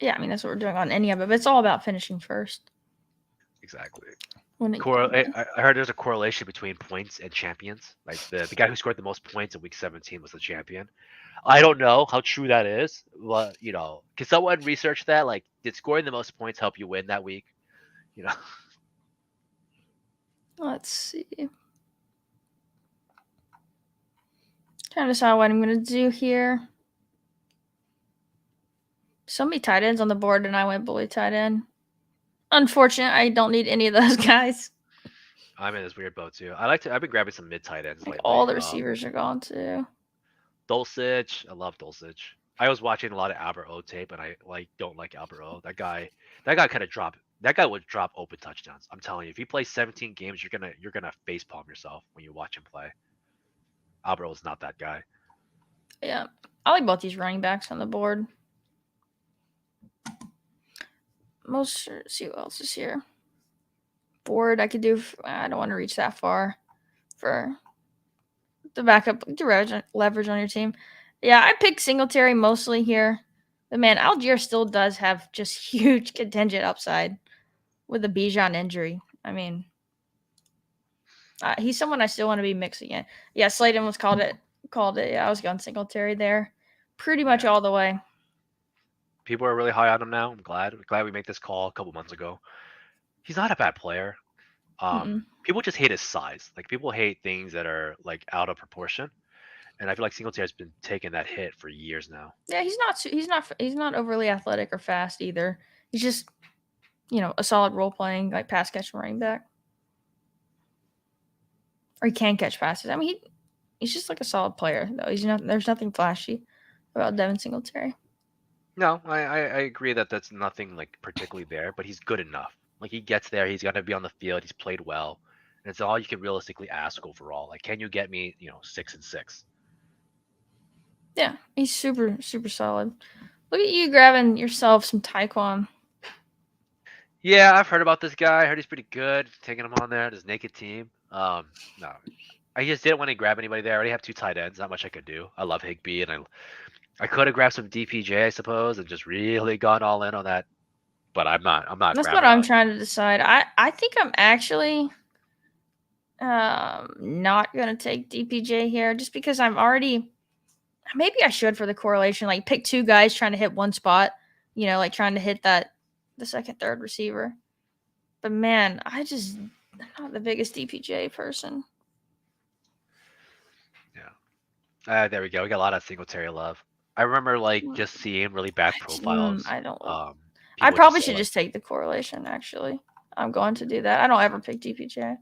Yeah, I mean that's what we're doing on any of it. But it's all about finishing first. Exactly. When it, I heard there's a correlation between points and champions. Like the guy who scored the most points in week 17 was the champion. I don't know how true that is, but can someone research that? Like, did scoring the most points help you win that week? You know, let's see. Trying to decide what I'm gonna do here. So many tight ends on the board, and I went bully tight end. Unfortunate, I don't need any of those guys. I'm in this weird boat too. I've been grabbing some mid tight ends Like lately. all the receivers are gone too. Dulcich, I love Dulcich. I was watching a lot of Albert O tape, and I don't like Albert O. That guy kind of dropped. That guy would drop open touchdowns. I'm telling you, if he plays 17 games, you're gonna face palm yourself when you watch him play. Albert O is not that guy. Yeah, I like both these running backs on the board. Let's see who else is here. Board, I could do. I don't want to reach that far for the backup. Do leverage on your team. Yeah, I picked Singletary mostly here. But man, Algier still does have just huge contingent upside with the Bijan injury. I mean, he's someone I still want to be mixing in. Yeah, Slayton was called it. Yeah, I was going Singletary there, pretty much all the way. People are really high on him now. I'm glad we made this call a couple months ago. He's not a bad player. People just hate his size. Like, people hate things that are like out of proportion, and I feel like Singletary's been taking that hit for years now. Yeah, he's not overly athletic or fast either. He's just a solid role playing like pass catching running back, or he can catch passes. I mean, he's just like a solid player though. There's nothing flashy about Devin Singletary. No, I agree that that's nothing like particularly there, but he's good enough. Like, he gets there, he's got to be on the field, he's played well, and it's all you can realistically ask overall. Like, can you get me 6-6? Yeah, he's super super solid. Look at you grabbing yourself some Taekwon. Yeah, I've heard about this guy. I heard he's pretty good. Taking him on there, this naked team. No, I just didn't want to grab anybody there. I already have two tight ends. Not much I could do. I love Higby, and I could have grabbed some DPJ, I suppose, and just really gone all in on that. But I'm not. That's what I'm trying to decide. I think I'm actually not gonna take DPJ here, just because I'm already. Maybe I should for the correlation, like pick two guys trying to hit one spot. Like trying to hit the second, third receiver. But man, I'm not the biggest DPJ person. Yeah. There we go. We got a lot of Singletary love. I remember just seeing really bad profiles. I don't. I probably should just take the correlation. Actually, I'm going to do that. I don't ever pick DPJ.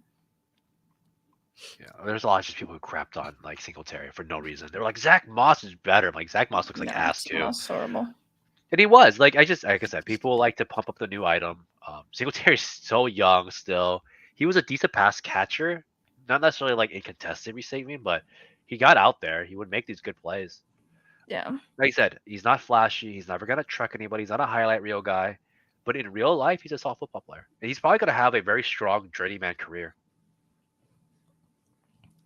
Yeah, there's a lot of just people who crapped on like Singletary for no reason. They were like, Zach Moss is better. I'm like, Zach Moss looks like ass too. That's horrible. And he was like I said, people like to pump up the new item. Singletary's so young still. He was a decent pass catcher, not necessarily like in contested receiving, but he got out there. He would make these good plays. Yeah. Like I said, he's not flashy. He's never gonna truck anybody. He's not a highlight reel guy. But in real life, he's a soft football player. And he's probably gonna have a very strong journeyman career.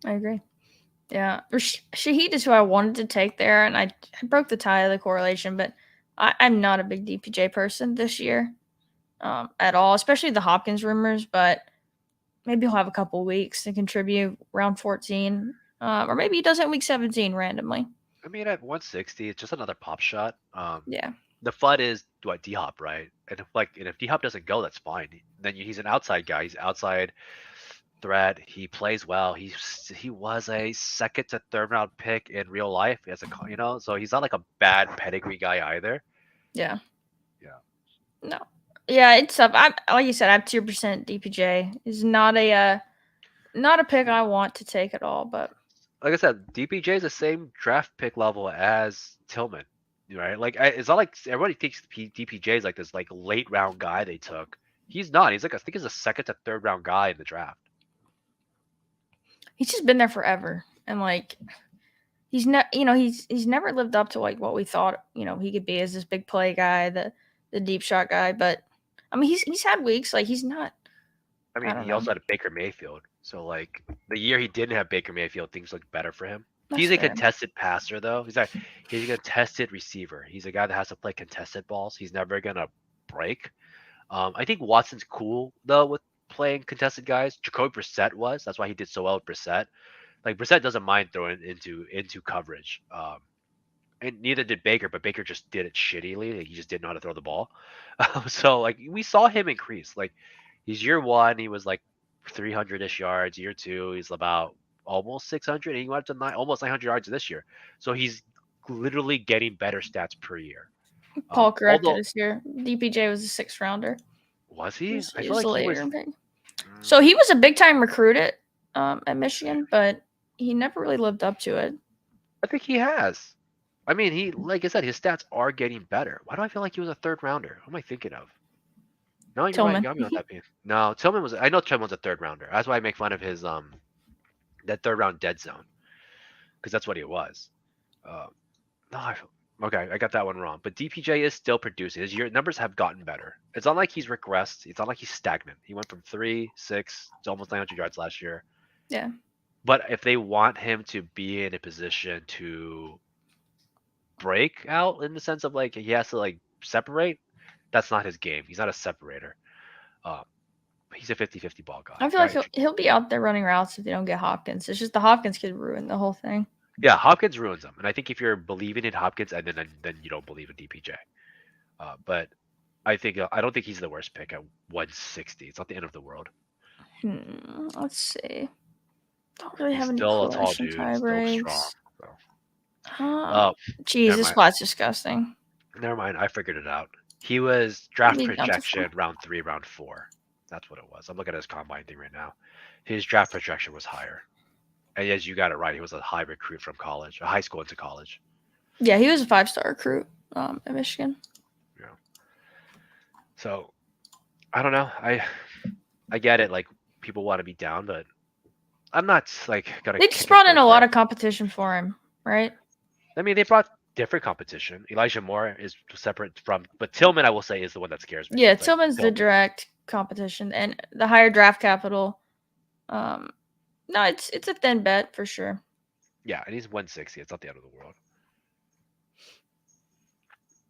I agree. Yeah. Shaheed is who I wanted to take there, and I broke the tie of the correlation, but I'm not a big DPJ person this year at all, especially the Hopkins rumors, but maybe he'll have a couple weeks to contribute round 14, or maybe he does it in week 17 randomly. I mean, at 160, it's just another pop shot. Yeah. The FUD is D-Hop, right? And if D-Hop doesn't go, that's fine. Then he's an outside guy. He's outside threat. He plays well. He was a second to third round pick in real life as a so he's not like a bad pedigree guy either. Yeah. Yeah. No. Yeah, it's up. I'm like you said, I have 2% DPJ. Is not a pick I want to take at all, but like I said, DPJ is the same draft pick level as Tillman, right? Like, it's not like everybody thinks DPJ is like this like late round guy they took. He's not. He's like, I think he's a second to third round guy in the draft. He's just been there forever, and like he's never lived up to like what we thought he could be as this big play guy, the deep shot guy. But I mean, he's had weeks like he's not. I mean, he also had a Baker Mayfield, so like the year he didn't have Baker Mayfield, things looked better for him. He's a fair. contested passer though. He's a contested receiver. He's a guy that has to play contested balls. He's never gonna break. I think Watson's cool though with playing contested guys. Jacoby Brissett was. That's why he did so well with Brissett. Like Brissett doesn't mind throwing into coverage. And neither did Baker, but Baker just did it shittily. Like, he just didn't know how to throw the ball. So like we saw him increase. Like he's year one, he was like 300-ish yards. Year two, he's about almost 600. And he went up to almost 900 yards this year. So he's literally getting better stats per year. Paul corrected Although us here. DPJ was a 6th rounder. was He he? was, I he feel was like a he was. later pick. So he was a big time recruit at Michigan, but he never really lived up to it. I think he has. I mean, he like I said, his stats are getting better. Why do I feel like he was a 3rd rounder? What am I thinking of? No, you're right. You Tillman. got me on that piece. No, Tillman was. I know Tillman was a 3rd rounder. That's why I make fun of his that 3rd round dead zone because that's what he was. No, okay, I got that one wrong. But DPJ is still producing. His year numbers have gotten better. It's not like he's regressed. It's not like he's stagnant. He went from 3, 6 to almost 900 yards last year. Yeah. But if they want him to be in a position to break out in the sense of like he has to like separate, that's not his game. He's not a separator. Um, he's a 50-50 ball guy. I feel like he'll be out there running routes if they don't get Hopkins. It's just the Hopkins could ruin the whole thing. Yeah, Hopkins ruins them, and I think if you're believing in Hopkins, and then you don't believe in DPJ. But I don't think he's the worst pick at 160. It's not the end of the world. Let's see. Don't really He's have any still a tall question dude, tie still strong. breaks. So. Jeez, never this mind. spot's disgusting. Never mind. I figured it out. He was draft Maybe down to projection 4. round 3, round 4. That's what it was. I'm looking at his combine thing right now. His draft projection was higher. And yes, you got it right. He was a high recruit from college, a high school into college. Yeah, he was a 5-star recruit at Michigan. Yeah. So, I don't know. I get it. Like people want to be down, but I'm not like gonna. They just brought in a lot of competition for him, right? I mean, they brought different competition. Elijah Moore is separate from, but Tillman, I will say, is the one that scares me. Yeah, It's Tillman's the direct competition, and the higher draft capital. No, it's a thin bet for sure. Yeah, and he's 160. It's not the end of the world.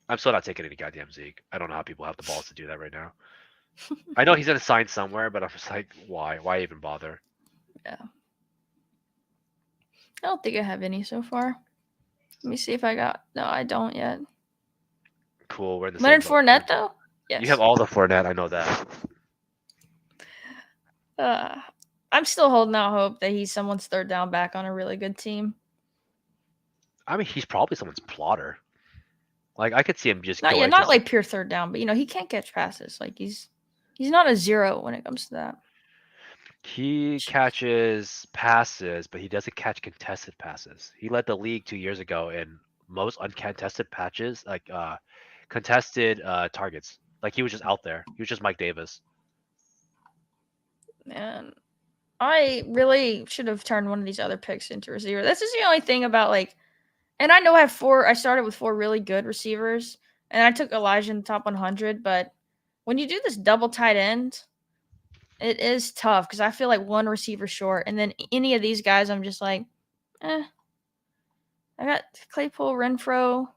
I'm still not taking any goddamn Zeke. I don't know how people have the balls to do that right now. I know he's gonna sign somewhere, but I'm just like, why? Why even bother? Yeah. I don't think I have any so far. Let me see if I got. No, I don't yet. Cool. We're in the Leonard same boat. Fournette, though? Yes. You have all the Fournette. I know that. I'm still holding out hope that he's someone's 3rd down back on a really good team. I mean, he's probably someone's plotter. Like I could see him just not like pure 3rd down, but he can't catch passes. Like he's not a 0 when it comes to that. He catches passes, but he doesn't catch contested passes. He led the league 2 years ago in most uncontested patches, like contested targets. Like he was just out there. He was just Mike Davis. Man, I really should have turned one of these other picks into receiver. This is the only thing about like, and I know I have 4. I started with 4 really good receivers, and I took Elijah in the top 100. But when you do this double tight end, it is tough because I feel like one receiver short, and then any of these guys, I'm just like, I got Claypool, Renfro.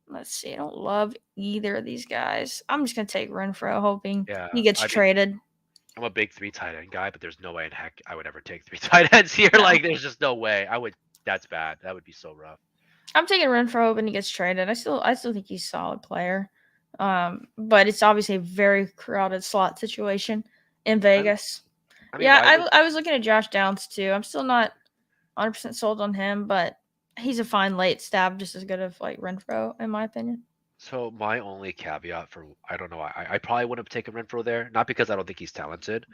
Let's see. I don't love either of these guys. I'm just gonna take Renfro, hoping he gets traded. I'm a big 3 tight end guy, but there's no way in heck I would ever take 3 tight ends here. No. Like, there's just no way. I would. That's bad. That would be so rough. I'm taking Renfro, hoping he gets traded. I still think he's a solid player. But it's obviously a very crowded slot situation in Vegas. I mean, I was looking at Josh Downs too. I'm still not 100% sold on him, but he's a fine late stab, just as good as like Renfro, in my opinion. So my only caveat for I don't know, I probably wouldn't have taken Renfro there, not because I don't think he's talented,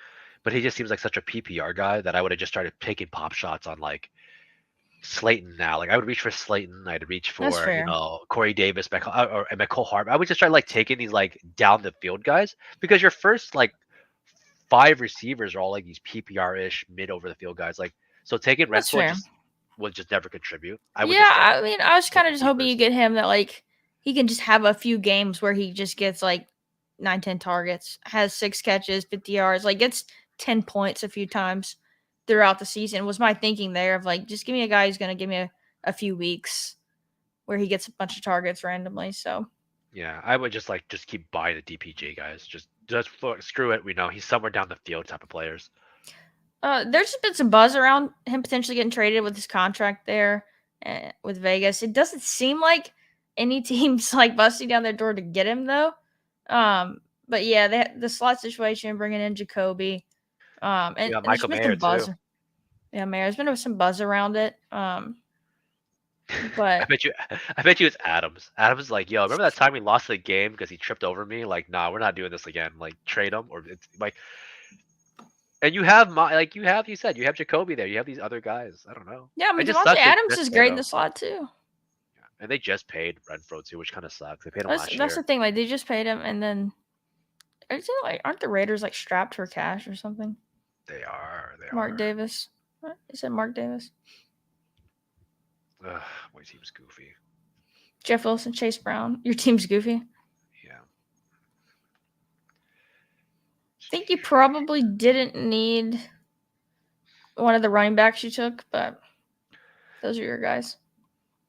but he just seems like such a PPR guy that I would have just started taking pop shots on like Slayton now. Like I would reach for Slayton, I'd reach for Corey Davis, McCole Hart. I would just try like taking these like down the field guys because your first like 5 receivers are all like these PPR-ish mid over the field guys. Like so taking Renfro would just never contribute. I mean, I was kind of just hoping you get him that like he can just have a few games where he just gets like 9-10 targets, has 6 catches, 50 yards, like gets 10 points a few times. throughout the season was my thinking there of like, just give me a guy who's going to give me a few weeks where he gets a bunch of targets randomly. So Yeah, I would just keep buying the DPJ guys. Just screw it. We know he's somewhere down the field type of players. there's just been some buzz around him potentially getting traded with his contract there with Vegas. It doesn't seem like any team's like busting down their door to get him though. But yeah, the slot situation, bringing in Jacoby, We got and there's Michael been Mayer some too. buzz. Yeah, Mayor, there's been some buzz around it. But I bet you it's Adams. Adams is like, yo, remember that time we lost the game because he tripped over me? Like, nah, we're not doing this again. Like, trade him or it's like, and you have you said you have Jacoby there. You have these other guys. I don't know. yeah, I It mean just Devontae sucks they Adams just is paid great in him. the slot too. And they just paid Renfro too, which kind of sucks. They paid him last That's the year. thing. Like they just paid him, and then aren't the Raiders like strapped for cash or something? They are. They Mark are. Davis. Is it Mark Davis? Ugh, my team's goofy. Jeff Wilson, Chase Brown. Your team's goofy. Yeah. I think you probably didn't need one of the running backs you took, but those are your guys.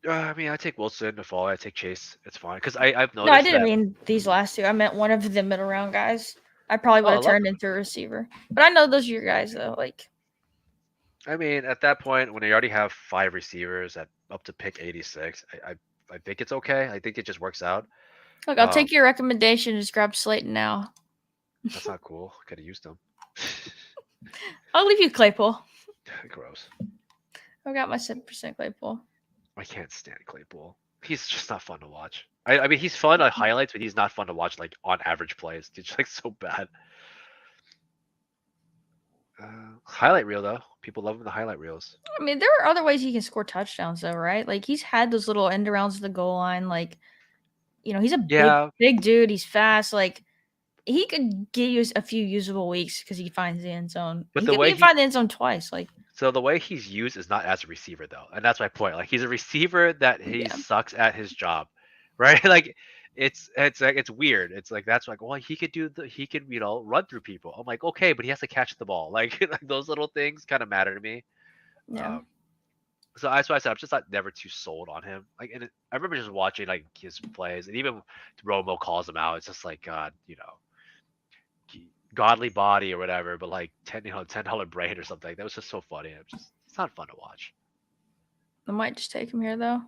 I mean, I take Wilson in the fall. I take Chase. It's fine because I've No, I noticed didn't that. mean these last two. I meant one of the middle round guys. I probably would Oh, I have love turned them. into a receiver, but I know those are your guys though. Like, I mean, at that point, when they already have 5 receivers at up to pick 86, I think it's okay. I think it just works out. look, I'll take your recommendation. Just grab Slayton now. That's not cool. Could have used them. I'll leave you Claypool. Gross. I've got my 7% Claypool. I can't stand Claypool. He's just not fun to watch. I mean, he's fun on highlights, but he's not fun to watch like on average plays. It's like so bad. Highlight reel though, people love him in the highlight reels. I mean, there are other ways he can score touchdowns though, right? Like he's had those little end arounds to the goal line. Like, he's a Yeah, big dude. He's fast. Like he could get you a few usable weeks because he finds the end zone. but He the could way even find the end zone twice. Like, so the way he's used is not as a receiver though, and that's my point. Like he's a receiver that he yeah, sucks at his job, right? Like it's like it's weird. It's like that's like well he could run through people. I'm like okay, but he has to catch the ball. Like those little things kind of matter to me. yeah. Um, so that's why I said I'm just not never too sold on him. Like I remember just watching like his plays, and even Romo calls him out. It's just like God, godly body or whatever, but like $10 brain or something. That was just so funny. It's not fun to watch. I might just take him here though.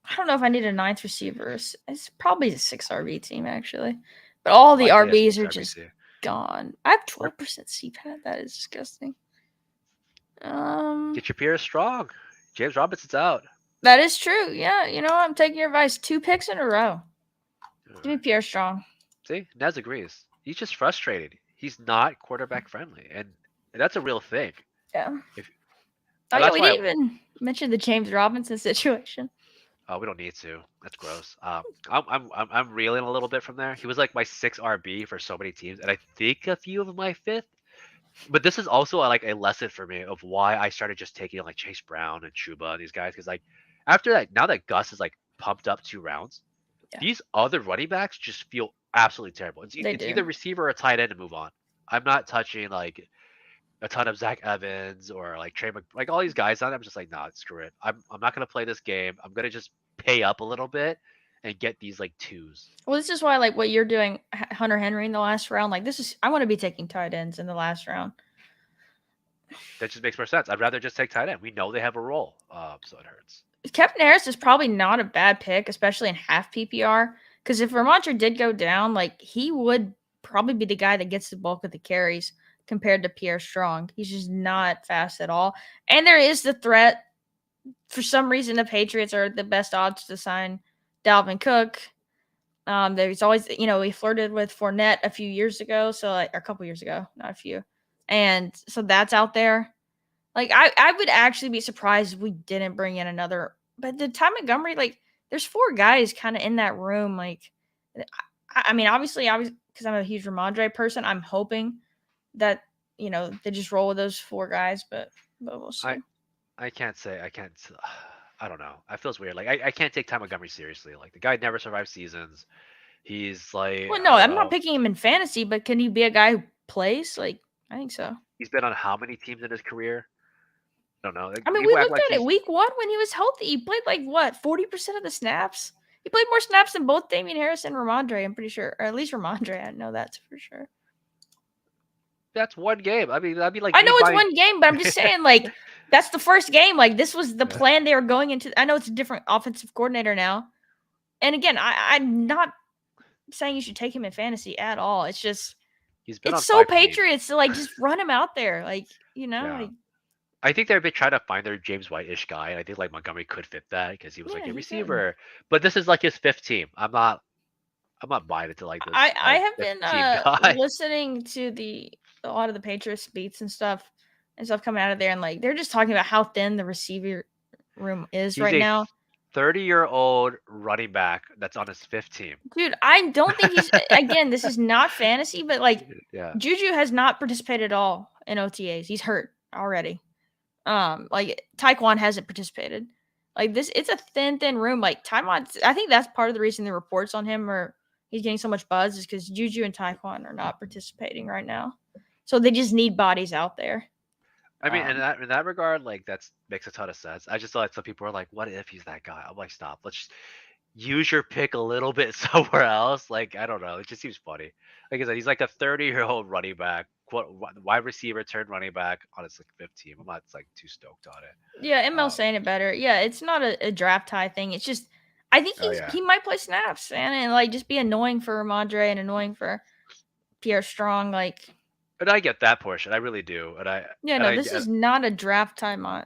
I don't know if I need a ninth receiver. It's probably a 6 RB team actually, but all the RBs are just gone. I have 12% CPAT. That is disgusting. Get your Pierce strong. James Robinson's out. That is true. Yeah, I'm taking your advice. 2 picks in a row. Give me Pierre Strong. See, Nez agrees. He's just frustrated. He's not quarterback friendly, and that's a real thing. Yeah. If, Oh yeah, we didn't even mention the James Robinson situation. Oh, we don't need to. That's gross. I'm reeling a little bit from there. He was like my 6 RB for so many teams, and I think a few of my 5th. But this is also like a lesson for me of why I started just taking like Chase Brown and Chuba and these guys because like after that, now that Gus is like pumped up 2 rounds, these other running backs just feel absolutely terrible. It's either receiver or tight end to move on. I'm not touching like a ton of Zach Evans or like like all these guys on. I'm just like, nah, screw it. I'm not gonna play this game. I'm gonna just pay up a little bit and get these like 2s. Well, this is why like what you're doing, Hunter Henry in the last round. Like I want to be taking tight ends in the last round. That just makes more sense. I'd rather just take tight end. We know they have a role, so it hurts. Captain Harris is probably not a bad pick, especially in half PPR. Because if Ramondre did go down, like he would probably be the guy that gets the bulk of the carries compared to Pierre Strong. He's just not fast at all. And there is the threat. For some reason, the Patriots are the best odds to sign Dalvin Cook. There's always, we flirted with Fournette a few years ago, so like a couple years ago, not a few. And so that's out there. Like I would actually be surprised if we didn't bring in another. But the Ty Montgomery, like, there's 4 guys kind of in that room. Like, I mean, obviously, because I'm a huge Ramondre person, I'm hoping that they just roll with those 4 guys. But we'll see. I can't say I can't. I don't know. It feels weird. Like I can't take Ty Montgomery seriously. Like the guy never survived seasons. He's like. Well, no, I'm not picking him in fantasy, but can he be a guy who plays? Like, I think so. He's been on how many teams in his career? I don't know. Like, I mean, we people act looked like at it he's week one when he was healthy. He played like what 40% of the snaps. He played more snaps than both Damian Harris and Ramondre. I'm pretty sure, or at least Ramondre. I know that's for sure. that's one game. I mean, that'd be like I me know it's buying. one game, but I'm just saying, like, that's the first game. Like, this was the Yeah. plan they were going into. I know it's a different offensive coordinator now. And again, I'm not saying you should take him in fantasy at all. It's just, He's been it's on so 5 teams. Patriots to, like, just run him out there. Like, Yeah. like, I think they've been trying to find their James White-ish guy, and I think like Montgomery could fit that because he was like yeah, a he could. receiver. But this is like his fifth team. I'm not buying into like this I have fifth been team guy. listening to a lot of the Patriots beats and stuff coming out of there, and like they're just talking about how thin the receiver room is He's right a now. 30-year-old running back that's on his fifth team. Dude, I don't think he's again, this is not fantasy, but like Yeah. Juju has not participated at all in OTAs. He's hurt already. Like Taekwon hasn't participated. Like this, it's a thin room. Like Taiwan, I think that's part of the reason the reports on him are he's getting so much buzz is because Juju and Taekwon are not participating right now. So they just need bodies out there. I mean, in Um, that regard, like that's makes a ton of sense. I just thought some people are like, "What if he's that guy?" I'm like, "Stop. Let's use your pick a little bit somewhere else." Like, I don't know. It just seems funny. Like I said, he's like a 30-year-old running back, wide receiver turned running back on his like fifth team. I'm not like too stoked on it. yeah, ML Um, saying it better. Yeah, it's not a draft tie thing. It's just I think oh yeah, he might play snaps and like just be annoying for Ramondre and annoying for Pierre Strong. Like, and I get that portion. I really do. And I yeah, and no, I this get. is not a draft time on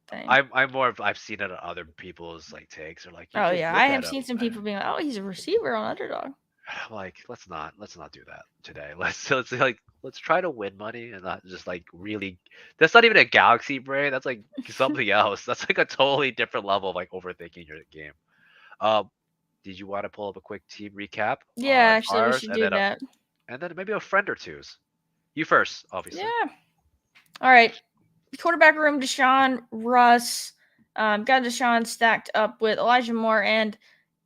thing. I'm more of I've seen it on other people's like takes or like you Oh could yeah, I look at have him. seen some people being like, "Oh, he's a receiver on underdog." Like let's not do that today. Let's try to win money and not just like really. That's not even a galaxy brain. That's like something else. That's like a totally different level of like overthinking your game. Um, did you want to pull up a quick team recap Yeah, on actually, we ours should do that. and then maybe a friend or two's? You first, obviously. Yeah. All right. Quarterback room: Deshaun, Russ. Got Deshaun stacked up with Elijah Moore and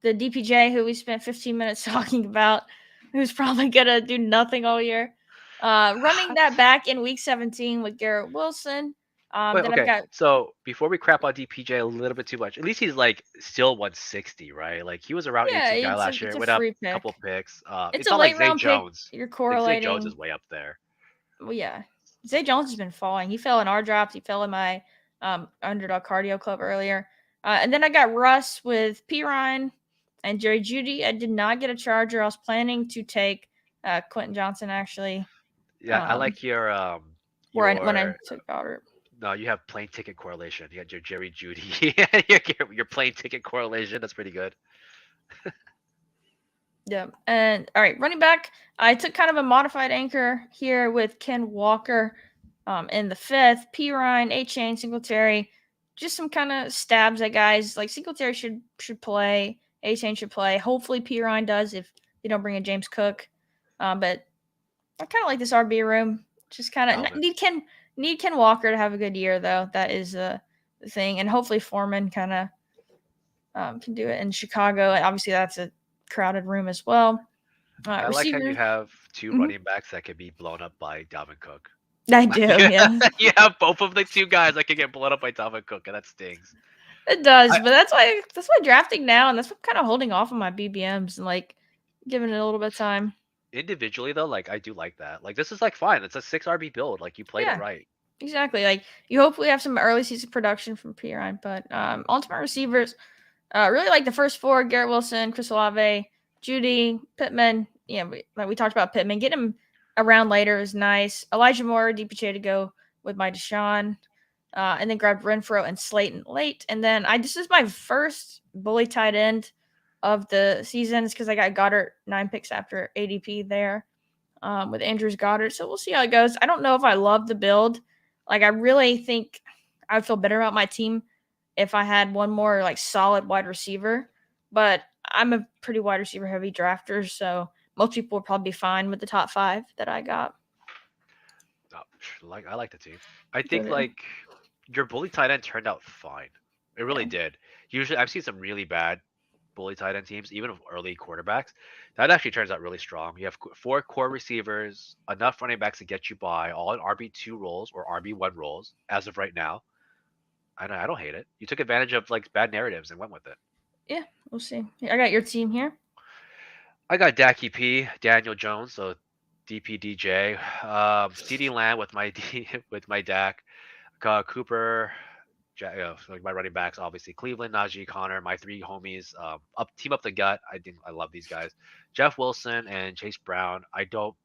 the DPJ, who we spent 15 minutes talking about, who's probably gonna do nothing all year. Running What? that back in week 17 with Garrett Wilson. Wait, Then I've okay. got So before we crap on DPJ a little bit too much, at least he's like still 160, right? Like he was around yeah, 18 guy last it's year, a went up free a couple pick. picks. It's It's a not like late Zay round pick. Jones. You're I think Zay Jones correlating. is way up there. Well, yeah. Zay Jones has been falling. He fell in our draft. He fell in my underdog cardio club earlier. And then I got Russ with P. Ryan and Jerry Judy. I did not get a Charger. I was planning to take Quentin Johnson actually. Yeah, I Um, like your when I your took Goddard. no, you have plane ticket correlation. You got your Jerry Judy, your plane ticket correlation. That's pretty good. Yeah. And all right, running back. I took kind of a modified anchor here with Ken Walker in the fifth. P. Ryan, A. Chain, Singletary. Just some kind of stabs at guys. Like Singletary should play. A. Chain should play. Hopefully P. Ryan does if they don't bring in James Cook. But I kind of like this RB room. Just kind of Dalvin. need Ken Walker to have a good year though. That is the thing, and hopefully Foreman kind of can do it in Chicago. And obviously that's a crowded room as well. I like how you Receiver. have two Mhm. running backs that can be blown up by Dalvin Cook. I do, Yeah, yeah. you have both of the two guys that can get blown up by Dalvin Cook, and that stings. It does, I, but that's why drafting now, and that's what kind of holding off on my BBMs and like giving it a little bit of time. individually though, like I do like that. Like this is like fine. It's a 6 RB build. Like you played it Yeah, right. exactly. Like you hopefully have some early season production from Piran, but ultimate receivers, really like the first four: Garrett Wilson, Chris Olave, Judy, Pittman. Yeah, we talked about Pittman. Get him around later is nice. Elijah Moore, DPJ to go with my Deshaun. And then grabbed Renfro and Slayton late. And then this is my first bully tight end of the season. It's because I got Goddard 9 picks after ADP there with Andrews Goddard. So we'll see how it goes. I don't know if I love the build. Like I really think I would feel better about my team if I had one more like solid wide receiver. But I'm a pretty wide receiver heavy drafter, so most people would probably be fine with the top five that I got. Oh, like I like the team. I think Good. like your bully tight end turned out fine. It really Yeah. did. Usually I've seen some really bad bully tight end teams, even of early quarterbacks, that actually turns out really strong. You have 4 core receivers, enough running backs to get you by, all in RB2 roles or RB1 roles as of right now. I don't hate it. You took advantage of like bad narratives and went with it. Yeah, we'll see. I got your team here. I got Dacky P, Daniel Jones, so DPDJ, CD Lamb with my with my Dak, Cooper, like my running backs, obviously Cleveland, Najee, Connor, my 3 homies, up team up the gut. I love these guys. Jeff Wilson and Chase Brown. I don't.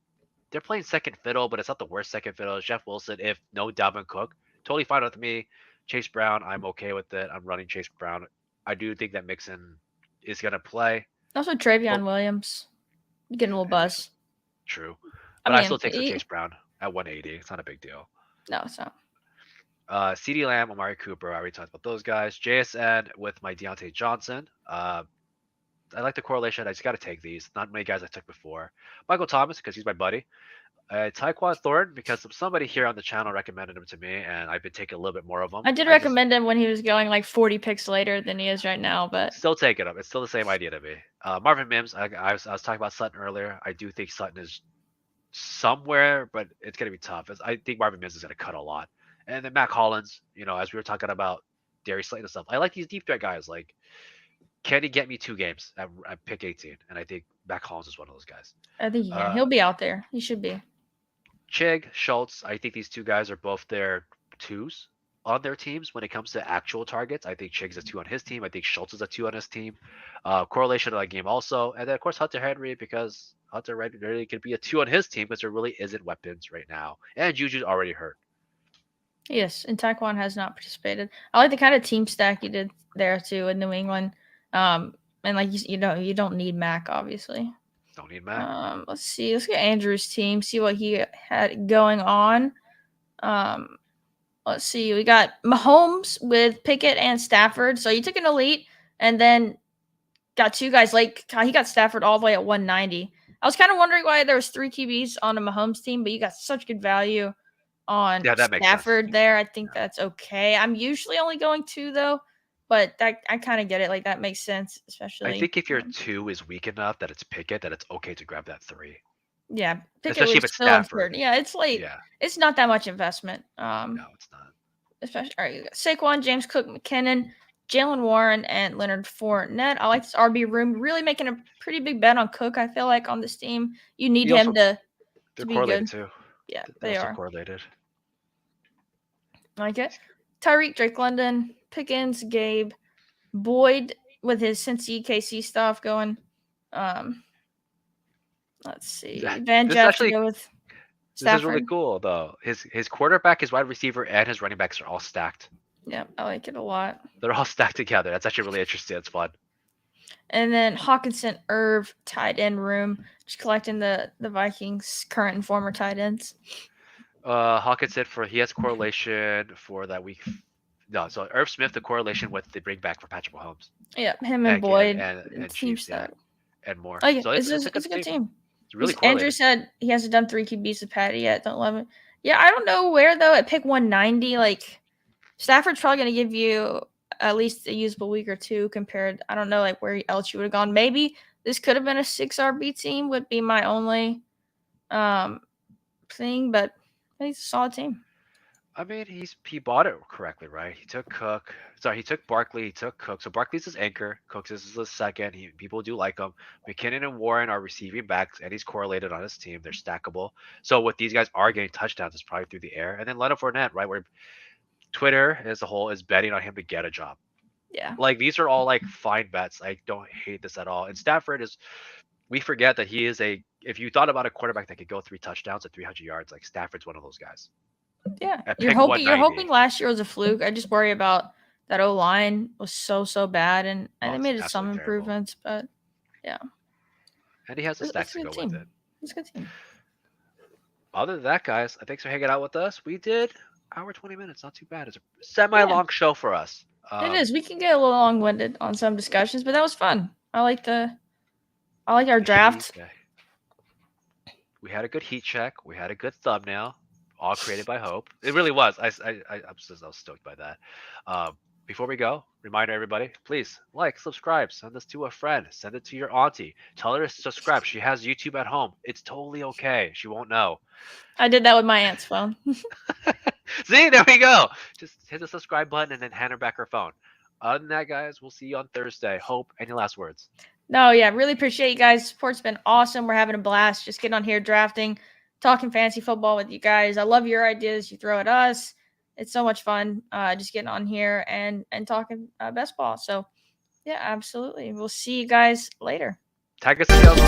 They're playing second fiddle, but it's not the worst second fiddle. Jeff Wilson, if no Dalvin Cook, totally fine with me. Chase Brown, I'm okay with it. I'm running Chase Brown. I do think that Mixon is gonna play. Also, Oh, Travion Williams. Getting a little and Mixon, buzz. true, I but I still mean, take some Chase Brown at 180. It's not a big deal. no, it's not. CD Lamb, Amari Cooper. I already talked about those guys. JSN with my Deontay Johnson. I like the correlation. I just got to take these. Not many guys I took before. Michael Thomas because he's my buddy. Tyquan Thornton because somebody here on the channel recommended him to me, and I've been taking a little bit more of them. I did I just recommend him when he was going like 40 picks later than he is right now, but still taking him. It's still the same idea to me. Marvin Mims. I was talking about Sutton earlier. I do think Sutton is somewhere, but it's going to be tough. I think Marvin Mims is going to cut a lot. And then Mac Hollins, as we were talking about Darius Slayton and stuff, I like these deep threat guys. Like, can he get me 2 games at pick 18? And I think Mac Hollins is one of those guys. I think he can. Uh, He'll be out there. He should be. Chig, Schultz, I think these 2 guys are both their 2s on their teams when it comes to actual targets. I think Chig's a 2 on his team. I think Schultz is a 2 on his team. Correlation of that game also. And then, of course, Hunter Henry because Hunter Henry could be a 2 on his team because there really isn't weapons right now. And Juju's already hurt. Yes, and Taekwon has not participated. I like the kind of team stack you did there too in New England. And like you don't need Mac obviously. Don't need Mac. Let's see. Let's get Andrew's team. See what he had going on. Let's see. We got Mahomes with Pickett and Stafford. So you took an elite, and then got 2 guys. Like he got Stafford all the way at 190. I was kind of wondering why there was 3 QBs on a Mahomes team, but you got such good value on Yeah, that makes sense. Stafford there. I think that's okay. I'm usually only going 2 though, but that I kind of get it. Like that makes sense, especially. I think if your 2 is weak enough that it's Pickett, that it's okay to grab that 3. Yeah, Pickett Especially if was it's still in Stafford. third. Yeah, it's late. Yeah. It's not that much investment. No, it's not. Especially all right, you got Saquon, James Cook, McKinnon, Jalen Warren, and Leonard Fournette. I like this RB room. Really making a pretty big bet on Cook. I feel like on this team, you need You him also, to they're be correlated good. too. Yeah, They're they also are. correlated. I like it. Tyreek, Drake London, Pickens, Gabe, Boyd with his Cincy KC stuff going. Let's see. Van This Jeff to actually, go with this is really Stafford. cool though. His quarterback, his wide receiver, and his running backs are all stacked. Yeah, I like it a lot. They're all stacked together. That's actually really interesting. It's fun. And then Hawkinson, Irv, tight end room, just collecting the Vikings' current and former tight ends. Hawkinson he has correlation for that week. No, so Irv Smith, the correlation with the bring back for Patrick Mahomes. Yeah, him and Boyd and team Chiefs, yeah, stack. and more. Oh yeah, So it's it's a a good team. It's really Andrew correlated. said he hasn't done 3 QBs with Patty yet. Don't love it. Yeah, I don't know where though. At pick 190, like Stafford's probably going to give you at least a usable week or 2 compared. I don't know like where else you would have gone. Maybe this could have been a 6 RB team. Would be my only thing, but I think it's a solid team. I mean, he bought it correctly, right? He took Cook. Sorry, he took Barkley. He took Cook. So Barkley's his anchor. Cooks is his second. People do like him. McKinnon and Warren are receiving backs, and he's correlated on his team. They're stackable. So what these guys are getting touchdowns is probably through the air. And then Leonard Fournette, right, where Twitter as a whole is betting on him to get a job. Yeah. Like these are all like fine bets. I don't hate this at all. And Stafford is. We forget that he is if you thought about a quarterback that could go 3 touchdowns at 300 yards, like Stafford's one of those guys. Yeah. At You're pick hoping 190. last year was a fluke. I just worry about that O line was so bad, and they it's made some absolutely terrible. improvements, but yeah. And he has the stacks to go with it. It's a good team. Other than that, guys, thanks for hanging out with us. We did hour 20 minutes. Not too bad. It's a semi-long show for us. It is. We can get a little long-winded on some discussions, but that was fun. I like our draft. We had a good heat check. We had a good thumbnail, all created by Hope. It really was. I was stoked by that. Before we go, reminder everybody, please like, subscribe, send this to a friend, send it to your auntie. Tell her to subscribe. She has YouTube at home. It's totally okay. She won't know. I did that with my aunt's phone. See, there we go. Just hit the subscribe button and then hand her back her phone. Other than that, guys, we'll see you on Thursday. Hope, any last words? No, yeah, really appreciate you guys. Support's been awesome. We're having a blast just getting on here drafting, talking fantasy football with you guys. I love your ideas you throw at us. It's so much fun just getting on here and talking best ball. So, yeah, absolutely. We'll see you guys later. Tag us in the other